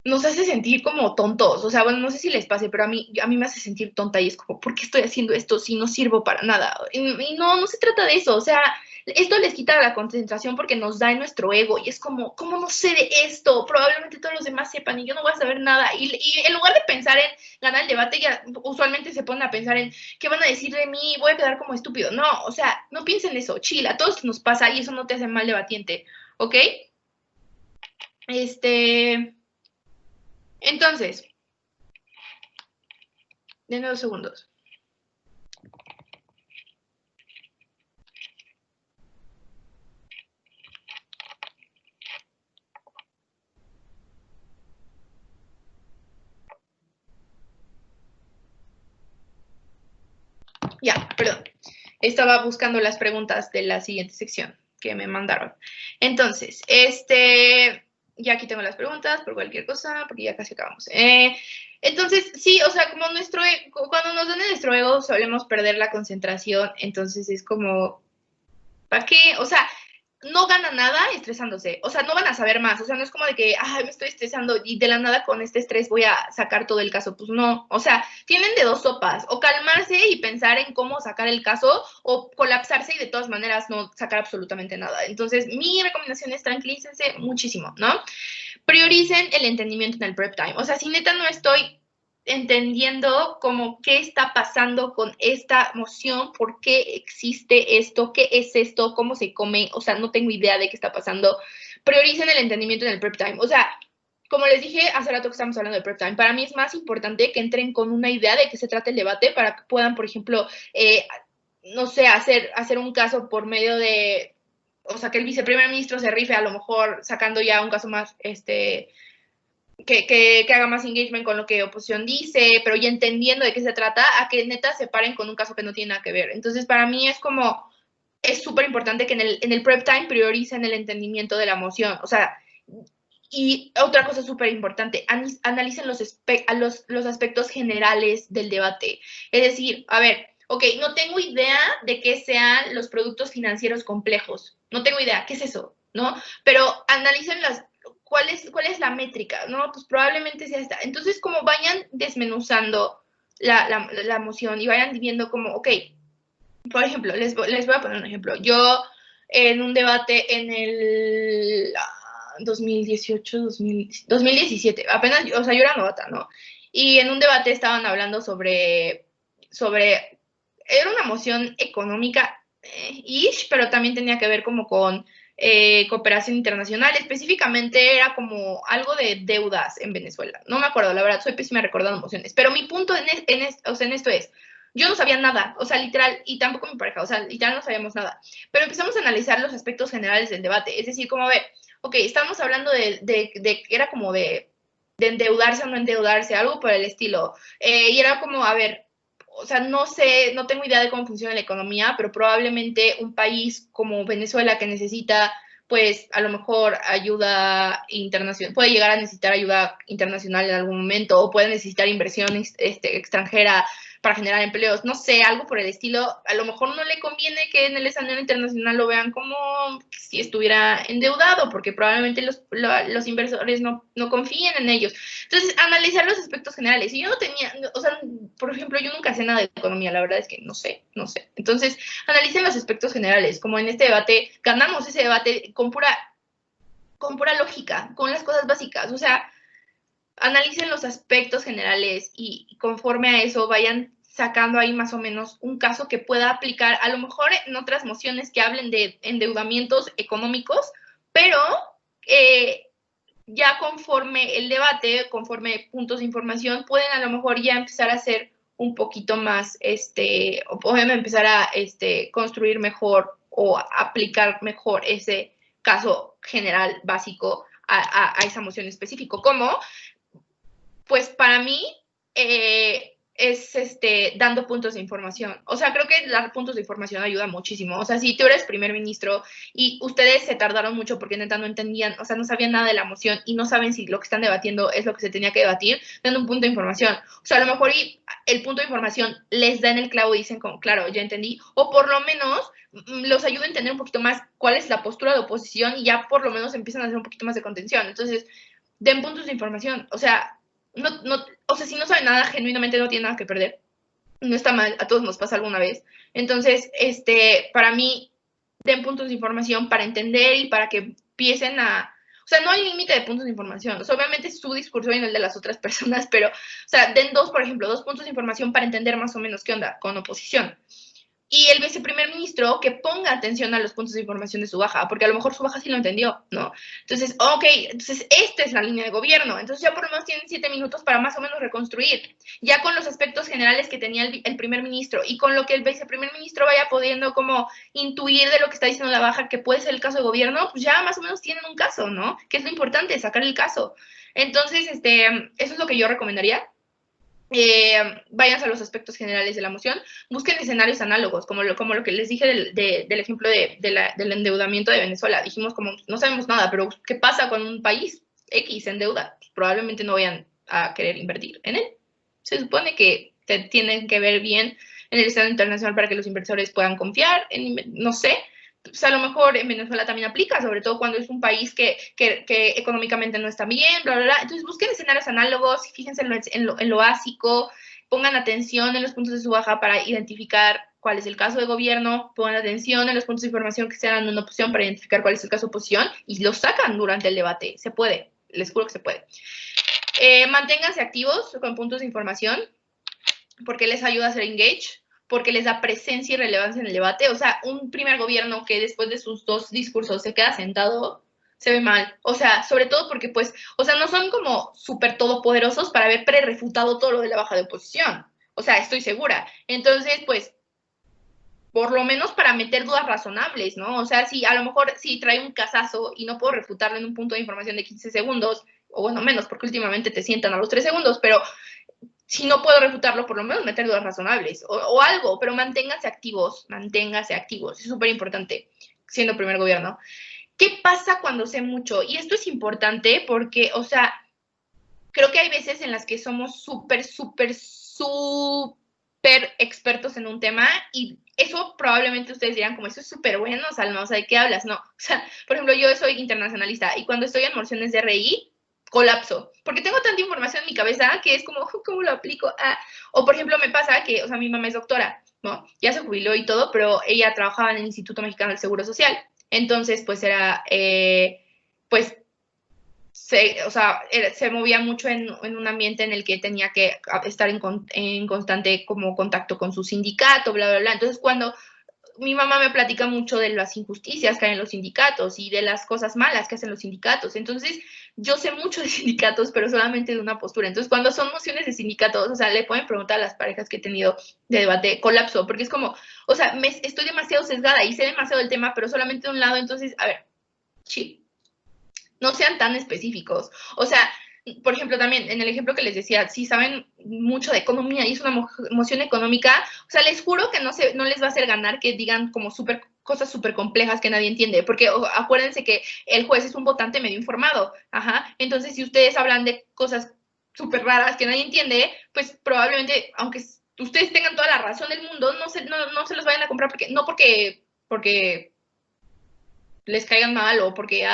nos hace sentir como tontos. O sea, bueno, no sé si les pase, pero a mí me hace sentir tonta y es como, ¿por qué estoy haciendo esto si no sirvo para nada? Y no se trata de eso. O sea, esto les quita la concentración porque nos da en nuestro ego y es como, ¿cómo no sé de esto? Probablemente todos los demás sepan y yo no voy a saber nada. Y en lugar de pensar en ganar el debate, ya usualmente se ponen a pensar en qué van a decir de mí, voy a quedar como estúpido. No, o sea, no piensen eso, chill, a todos nos pasa y eso no te hace mal debatiente, ¿ok? Entonces, denme 2 segundos. Ya, perdón. Estaba buscando las preguntas de la siguiente sección que me mandaron. Entonces, ya aquí tengo las preguntas por cualquier cosa, porque ya casi acabamos. Entonces, sí, o sea, como cuando nos dan nuestro ego solemos perder la concentración, entonces es como, ¿para qué? O sea, no gana nada estresándose, o sea, no van a saber más, o sea, no es como de que, ay, me estoy estresando y de la nada con este estrés voy a sacar todo el caso, pues no, o sea, tienen de 2 sopas, o calmarse y pensar en cómo sacar el caso, o colapsarse y de todas maneras no sacar absolutamente nada. Entonces, mi recomendación es tranquilícense muchísimo, ¿no? Prioricen el entendimiento en el prep time, o sea, si neta no estoy entendiendo como qué está pasando con esta moción, por qué existe esto, qué es esto, cómo se come, o sea, no tengo idea de qué está pasando. Prioricen el entendimiento en el prep time. O sea, como les dije hace rato que estamos hablando de prep time, para mí es más importante que entren con una idea de qué se trata el debate para que puedan, por ejemplo, no sé, hacer un caso por medio de, o sea, que el viceprimer ministro se rife a lo mejor sacando ya un caso más, que haga más engagement con lo que oposición dice, pero ya entendiendo de qué se trata, a que neta se paren con un caso que no tiene nada que ver. Entonces, para mí es como, es súper importante que en el prep time prioricen el entendimiento de la moción. O sea, y otra cosa súper importante, analicen los aspectos generales del debate. Es decir, a ver, ok, no tengo idea de qué sean los productos financieros complejos. No tengo idea, ¿qué es eso? ¿No? Pero analicen cuál es la métrica, ¿no? Pues probablemente sea esta. Entonces, como vayan desmenuzando la moción y vayan viendo como, ok, por ejemplo, les voy a poner un ejemplo. Yo en un debate en el 2018, 2017, apenas, o sea, yo era novata, ¿no? Y en un debate estaban hablando sobre era una moción económica, ish, pero también tenía que ver como con cooperación internacional, específicamente era como algo de deudas en Venezuela. No me acuerdo, la verdad, soy pésima recordando mociones, pero mi punto o sea, en esto es, yo no sabía nada, o sea, literal, y tampoco mi pareja, o sea, literal no sabíamos nada, pero empezamos a analizar los aspectos generales del debate, es decir, como a ver, ok, estamos hablando de que era como de de endeudarse o no endeudarse, algo por el estilo. Y era como, a ver, o sea, no sé, no tengo idea de cómo funciona la economía, pero probablemente un país como Venezuela que necesita, pues a lo mejor ayuda internacional, puede llegar a necesitar ayuda internacional en algún momento, o puede necesitar inversión extranjera para generar empleos, no sé, algo por el estilo. A lo mejor no le conviene que en el escenario internacional lo vean como si estuviera endeudado, porque probablemente los inversores no confíen en ellos. Entonces, analizar los aspectos generales. Y yo no tenía, o sea, por ejemplo, yo nunca sé nada de economía, la verdad es que no sé. Entonces, analicen los aspectos generales, como en este debate, ganamos ese debate con pura lógica, con las cosas básicas, o sea, analicen los aspectos generales y conforme a eso vayan sacando ahí más o menos un caso que pueda aplicar, a lo mejor en otras mociones que hablen de endeudamientos económicos, pero ya conforme el debate, conforme puntos de información, pueden a lo mejor ya empezar a hacer un poquito más, o pueden empezar a construir mejor o aplicar mejor ese caso general básico a esa moción específico. ¿Cómo? Pues para mí es dando puntos de información. O sea, creo que dar puntos de información ayuda muchísimo. O sea, si tú eres primer ministro y ustedes se tardaron mucho porque neta no entendían, o sea, no sabían nada de la moción y no saben si lo que están debatiendo es lo que se tenía que debatir, dando un punto de información. O sea, a lo mejor el punto de información les da en el clavo y dicen como, claro, ya entendí. O por lo menos los ayuda a entender un poquito más cuál es la postura de oposición y ya por lo menos empiezan a hacer un poquito más de contención. Entonces, den puntos de información. O sea, o sea, si no saben nada, genuinamente no tienen nada que perder. No está mal, a todos nos pasa alguna vez. Entonces, para mí, den puntos de información para entender y para que empiecen a... O sea, no hay límite de puntos de información. O sea, obviamente es su discurso y el de las otras personas, pero, o sea, den por ejemplo, 2 puntos de información para entender más o menos qué onda con oposición. Y el viceprimer ministro que ponga atención a los puntos de información de su baja, porque a lo mejor su baja sí lo entendió, ¿no? Entonces, ok, entonces esta es la línea de gobierno, entonces ya por lo menos tienen 7 minutos para más o menos reconstruir, ya con los aspectos generales que tenía el primer ministro y con lo que el viceprimer ministro vaya pudiendo como intuir de lo que está diciendo la baja, que puede ser el caso de gobierno, pues ya más o menos tienen un caso, ¿no? Que es lo importante, sacar el caso. Entonces, eso es lo que yo recomendaría. Váyanse a los aspectos generales de la moción, busquen escenarios análogos, como lo que les dije del ejemplo del endeudamiento de Venezuela. Dijimos como, no sabemos nada, pero ¿qué pasa cuando un país X se endeuda? Pues probablemente no vayan a querer invertir en él. Se supone que tienen que ver bien en el escenario internacional para que los inversores puedan confiar, no sé, pues a lo mejor en Venezuela también aplica, sobre todo cuando es un país que económicamente no está bien, bla, bla, bla. Entonces busquen escenarios análogos, fíjense en lo básico, pongan atención en los puntos de su baja para identificar cuál es el caso de gobierno, pongan atención en los puntos de información que se dan en una oposición para identificar cuál es el caso de oposición y los sacan durante el debate. Se puede, les juro que se puede. Manténganse activos con puntos de información porque les ayuda a ser engaged, porque les da presencia y relevancia en el debate. O sea, un primer gobierno que después de sus 2 discursos se queda sentado, se ve mal. O sea, sobre todo porque, pues, o sea, no son como súper todopoderosos para haber prerefutado todo lo de la baja de oposición. O sea, estoy segura. Entonces, pues, por lo menos para meter dudas razonables, ¿no? O sea, si a lo mejor si trae un casazo y no puedo refutarlo en un punto de información de 15 segundos, o bueno, menos, porque últimamente te sientan a los 3 segundos, pero si no puedo refutarlo, por lo menos meter dudas razonables o algo, pero manténganse activos, es súper importante siendo primer gobierno. ¿Qué pasa cuando sé mucho? Y esto es importante porque, o sea, creo que hay veces en las que somos súper expertos en un tema y eso probablemente ustedes dirán como eso es súper bueno, Salma, o sea, ¿de qué hablas? No, o sea, por ejemplo, yo soy internacionalista y cuando estoy en mociones de RI, colapso, porque tengo tanta información en mi cabeza que es como, ¿cómo lo aplico? O por ejemplo, me pasa que, o sea, mi mamá es doctora, ¿no? Ya se jubiló y todo, pero ella trabajaba en el Instituto Mexicano del Seguro Social, entonces, pues era, pues, o sea, se movía mucho en un ambiente en el que tenía que estar en constante como contacto con su sindicato, bla, bla, bla. Entonces, cuando mi mamá me platica mucho de las injusticias que hay en los sindicatos y de las cosas malas que hacen los sindicatos. Entonces, yo sé mucho de sindicatos, pero solamente de una postura. Entonces, cuando son mociones de sindicatos, o sea, le pueden preguntar a las parejas que he tenido de debate, colapso, porque es como, o sea, estoy demasiado sesgada y sé demasiado del tema, pero solamente de un lado. Entonces, a ver, sí, no sean tan específicos. O sea, por ejemplo, también en el ejemplo que les decía, si saben mucho de economía y es una moción económica, o sea, les juro que no les va a hacer ganar que digan como cosas súper complejas que nadie entiende, porque acuérdense que el juez es un votante medio informado, ajá, entonces si ustedes hablan de cosas súper raras que nadie entiende, pues probablemente, aunque ustedes tengan toda la razón del mundo, no se los vayan a comprar porque les caigan mal o porque,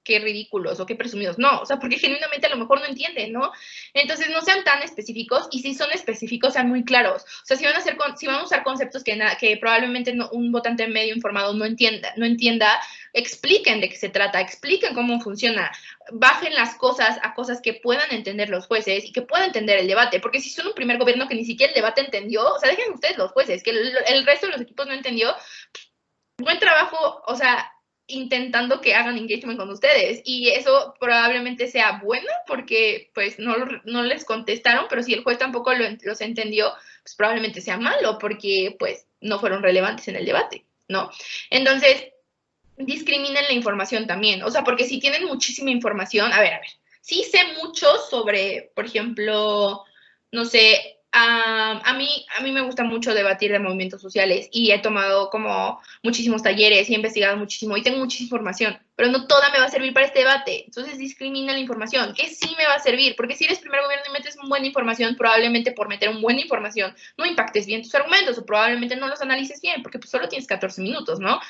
qué ridículos o qué presumidos. No, o sea, porque genuinamente a lo mejor no entienden, ¿no? Entonces, no sean tan específicos y si son específicos, sean muy claros. O sea, si van a usar conceptos que probablemente un votante medio informado no entienda, expliquen de qué se trata, expliquen cómo funciona, bajen las cosas a cosas que puedan entender los jueces y que puedan entender el debate, porque si son un primer gobierno que ni siquiera el debate entendió, o sea, dejen ustedes los jueces, que el resto de los equipos no entendió, buen trabajo, o sea, intentando que hagan engagement con ustedes y eso probablemente sea bueno porque pues no les contestaron, pero si el juez tampoco los entendió, pues probablemente sea malo porque pues no fueron relevantes en el debate, ¿no? Entonces, discriminen la información también, o sea, porque si tienen muchísima información, a ver, sí sé mucho sobre, por ejemplo, no sé, a mí me gusta mucho debatir de movimientos sociales y he tomado como muchísimos talleres y he investigado muchísimo y tengo muchísima información, pero no toda me va a servir para este debate. Entonces discrimina la información, que sí me va a servir, porque si eres primer gobierno y metes buena información, probablemente por meter una buena información no impactes bien tus argumentos o probablemente no los analices bien, porque pues solo tienes 14 minutos, ¿no?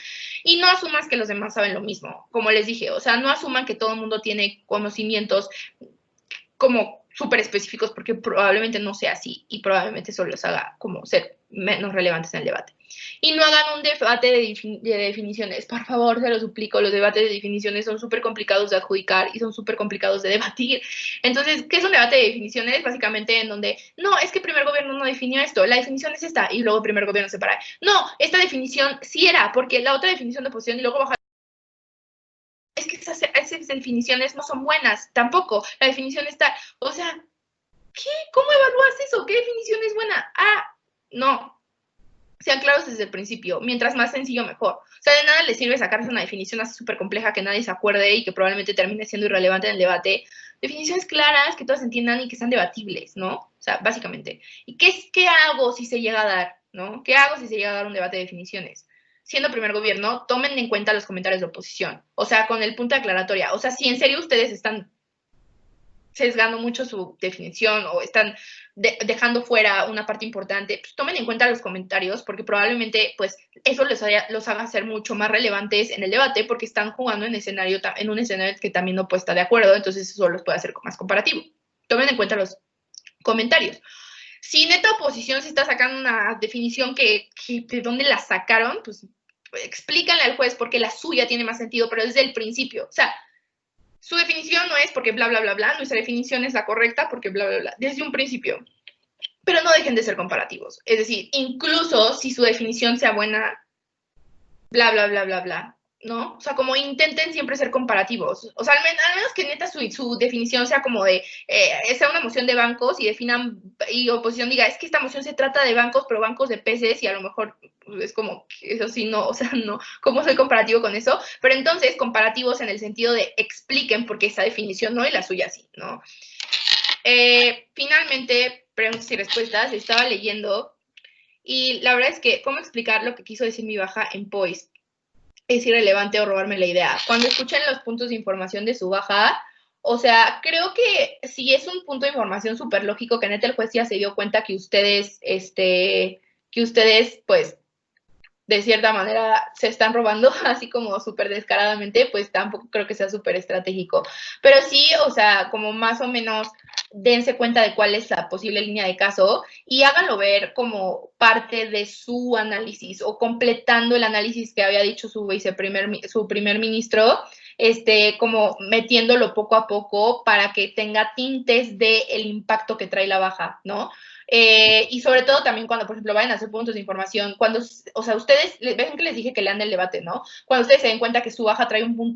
Y no asumas que los demás saben lo mismo, como les dije, o sea, no asuman que todo el mundo tiene conocimientos como súper específicos porque probablemente no sea así y probablemente eso los haga como ser menos relevantes en el debate. Y no hagan un debate de definiciones, por favor, se lo suplico, los debates de definiciones son súper complicados de adjudicar y son súper complicados de debatir. Entonces, ¿qué es un debate de definiciones? Básicamente en donde, no, es que el primer gobierno no definió esto, la definición es esta, y luego el primer gobierno se para. No, esta definición sí era, porque la otra definición de oposición y luego baja es que esas definiciones no son buenas, tampoco. La definición está, o sea, ¿qué? ¿Cómo evalúas eso? ¿Qué definición es buena? No. Sean claros desde el principio. Mientras más sencillo, mejor. O sea, de nada les sirve sacarse una definición así súper compleja que nadie se acuerde y que probablemente termine siendo irrelevante en el debate. Definiciones claras, que todas entiendan y que sean debatibles, ¿no? O sea, básicamente. ¿Y qué hago si se llega a dar, ¿no? ¿Qué hago si se llega a dar un debate de definiciones? Siendo primer gobierno, tomen en cuenta los comentarios de oposición. O sea, con el punto de aclaratoria. O sea, si en serio ustedes están sesgando mucho su definición o están dejando fuera una parte importante, pues tomen en cuenta los comentarios porque probablemente pues eso los haga ser mucho más relevantes en el debate porque están jugando en un escenario que también no puede estar de acuerdo, entonces eso los puede hacer más comparativo. Tomen en cuenta los comentarios. Si neta oposición se está sacando una definición que de dónde la sacaron, pues explícanle al juez porque la suya tiene más sentido, pero desde el principio. O sea, su definición no es porque bla, bla, bla, bla, nuestra definición es la correcta porque bla, bla, bla, desde un principio. Pero no dejen de ser comparativos. Es decir, incluso si su definición sea buena, bla, bla, bla, bla, bla, ¿no? O sea, como intenten siempre ser comparativos. O sea, al menos que neta su definición sea como de, sea una moción de bancos y definan, y oposición diga, es que esta moción se trata de bancos, pero bancos de peces, y a lo mejor es como, eso sí, no, o sea, no, ¿cómo soy comparativo con eso? Pero entonces, comparativos en el sentido de expliquen por qué esa definición no y la suya sí, ¿no? Finalmente, preguntas y respuestas, estaba leyendo y la verdad es que, ¿cómo explicar lo que quiso decir mi baja en Poise? Es irrelevante o robarme la idea. Cuando escuchen los puntos de información de su baja, o sea, creo que si es un punto de información súper lógico que neta el juez ya se dio cuenta que ustedes, pues, de cierta manera se están robando, así como súper descaradamente, pues tampoco creo que sea súper estratégico. Pero sí, o sea, como más o menos dense cuenta de cuál es la posible línea de caso y háganlo ver como parte de su análisis o completando el análisis que había dicho su primer ministro, como metiéndolo poco a poco para que tenga tintes del impacto que trae la baja, ¿no? Y sobre todo también cuando, por ejemplo, vayan a hacer puntos de información, cuando, o sea, ustedes, ven que les dije que lean el debate, ¿no? Cuando ustedes se den cuenta que su baja trae un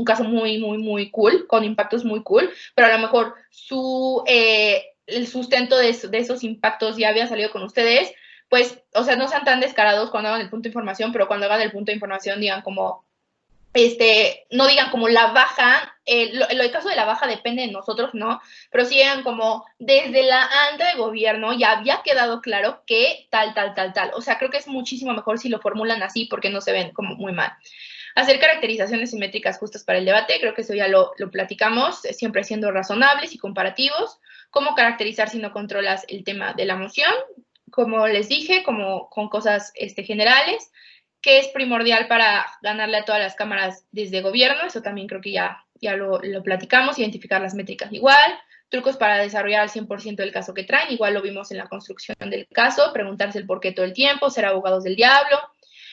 caso muy, muy, muy cool, con impactos muy cool, pero a lo mejor el sustento de esos impactos ya había salido con ustedes, pues, o sea, no sean tan descarados cuando hagan el punto de información, pero cuando hagan el punto de información digan como, no digan como la baja, el caso de la baja depende de nosotros, ¿no? Pero si digan como desde la anda de gobierno ya había quedado claro que tal. O sea, creo que es muchísimo mejor si lo formulan así porque no se ven como muy mal. Hacer caracterizaciones simétricas justas para el debate, creo que eso ya lo platicamos, siempre siendo razonables y comparativos. Cómo caracterizar si no controlas el tema de la moción, como les dije, como con cosas generales, que es primordial para ganarle a todas las cámaras desde gobierno, eso también creo que ya lo platicamos, identificar las métricas igual, trucos para desarrollar al 100% del caso que traen, igual lo vimos en la construcción del caso, preguntarse el por qué todo el tiempo, ser abogados del diablo,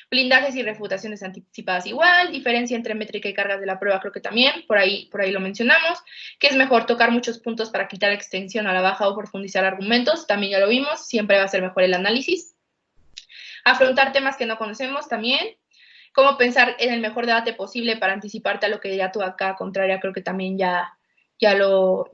blindajes y refutaciones anticipadas igual, diferencia entre métrica y cargas de la prueba creo que también, por ahí lo mencionamos, que es mejor tocar muchos puntos para quitar extensión a la baja o profundizar argumentos, también ya lo vimos, siempre va a ser mejor el análisis. Afrontar temas que no conocemos también, cómo pensar en el mejor debate posible para anticiparte a lo que ya tu acá contraria, creo que también ya lo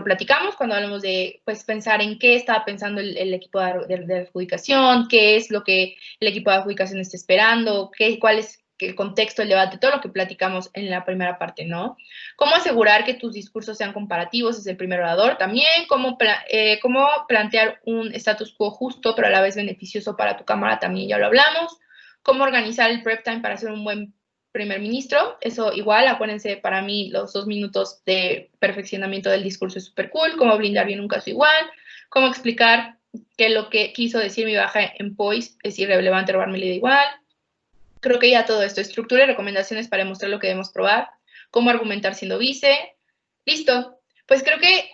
platicamos cuando hablamos de pues pensar en qué estaba pensando el equipo de adjudicación, qué es lo que el equipo de adjudicación está esperando, cuál es el contexto del debate, todo lo que platicamos en la primera parte, ¿no? Cómo asegurar que tus discursos sean comparativos desde el primer orador también, cómo plantear un status quo justo pero a la vez beneficioso para tu cámara, también ya lo hablamos, cómo organizar el prep time para ser un buen primer ministro, eso igual, acuérdense, para mí los 2 minutos de perfeccionamiento del discurso es súper cool, cómo blindar bien un caso igual, cómo explicar que lo que quiso decir mi baja en Poise es irrelevante, robarme la idea igual. Creo que ya todo esto, estructura y recomendaciones para demostrar lo que debemos probar, cómo argumentar siendo vice. Listo. Pues creo que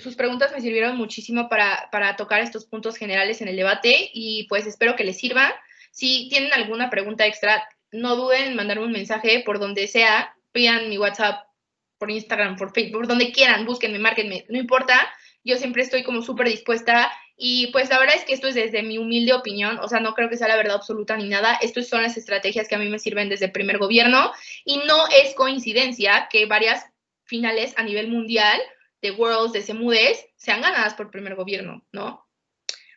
sus preguntas me sirvieron muchísimo para tocar estos puntos generales en el debate y pues espero que les sirva. Si tienen alguna pregunta extra, no duden en mandarme un mensaje por donde sea, pidan mi WhatsApp, por Instagram, por Facebook, por donde quieran, búsquenme, márquenme, no importa. Yo siempre estoy como súper dispuesta y pues la verdad es que esto es desde mi humilde opinión, o sea, no creo que sea la verdad absoluta ni nada. Estas son las estrategias que a mí me sirven desde el primer gobierno y no es coincidencia que varias finales a nivel mundial de Worlds, de Semudes, sean ganadas por primer gobierno, ¿no?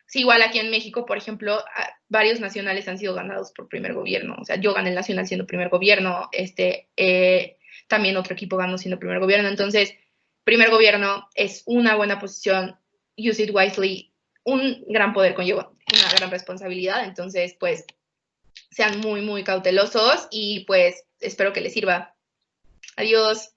Sí, igual aquí en México, por ejemplo, varios nacionales han sido ganados por primer gobierno. O sea, yo gané el nacional siendo primer gobierno, también otro equipo ganó siendo primer gobierno. Entonces, primer gobierno es una buena posición, use it wisely, un gran poder conlleva una gran responsabilidad. Entonces, pues, sean muy, muy cautelosos y pues espero que les sirva. Adiós.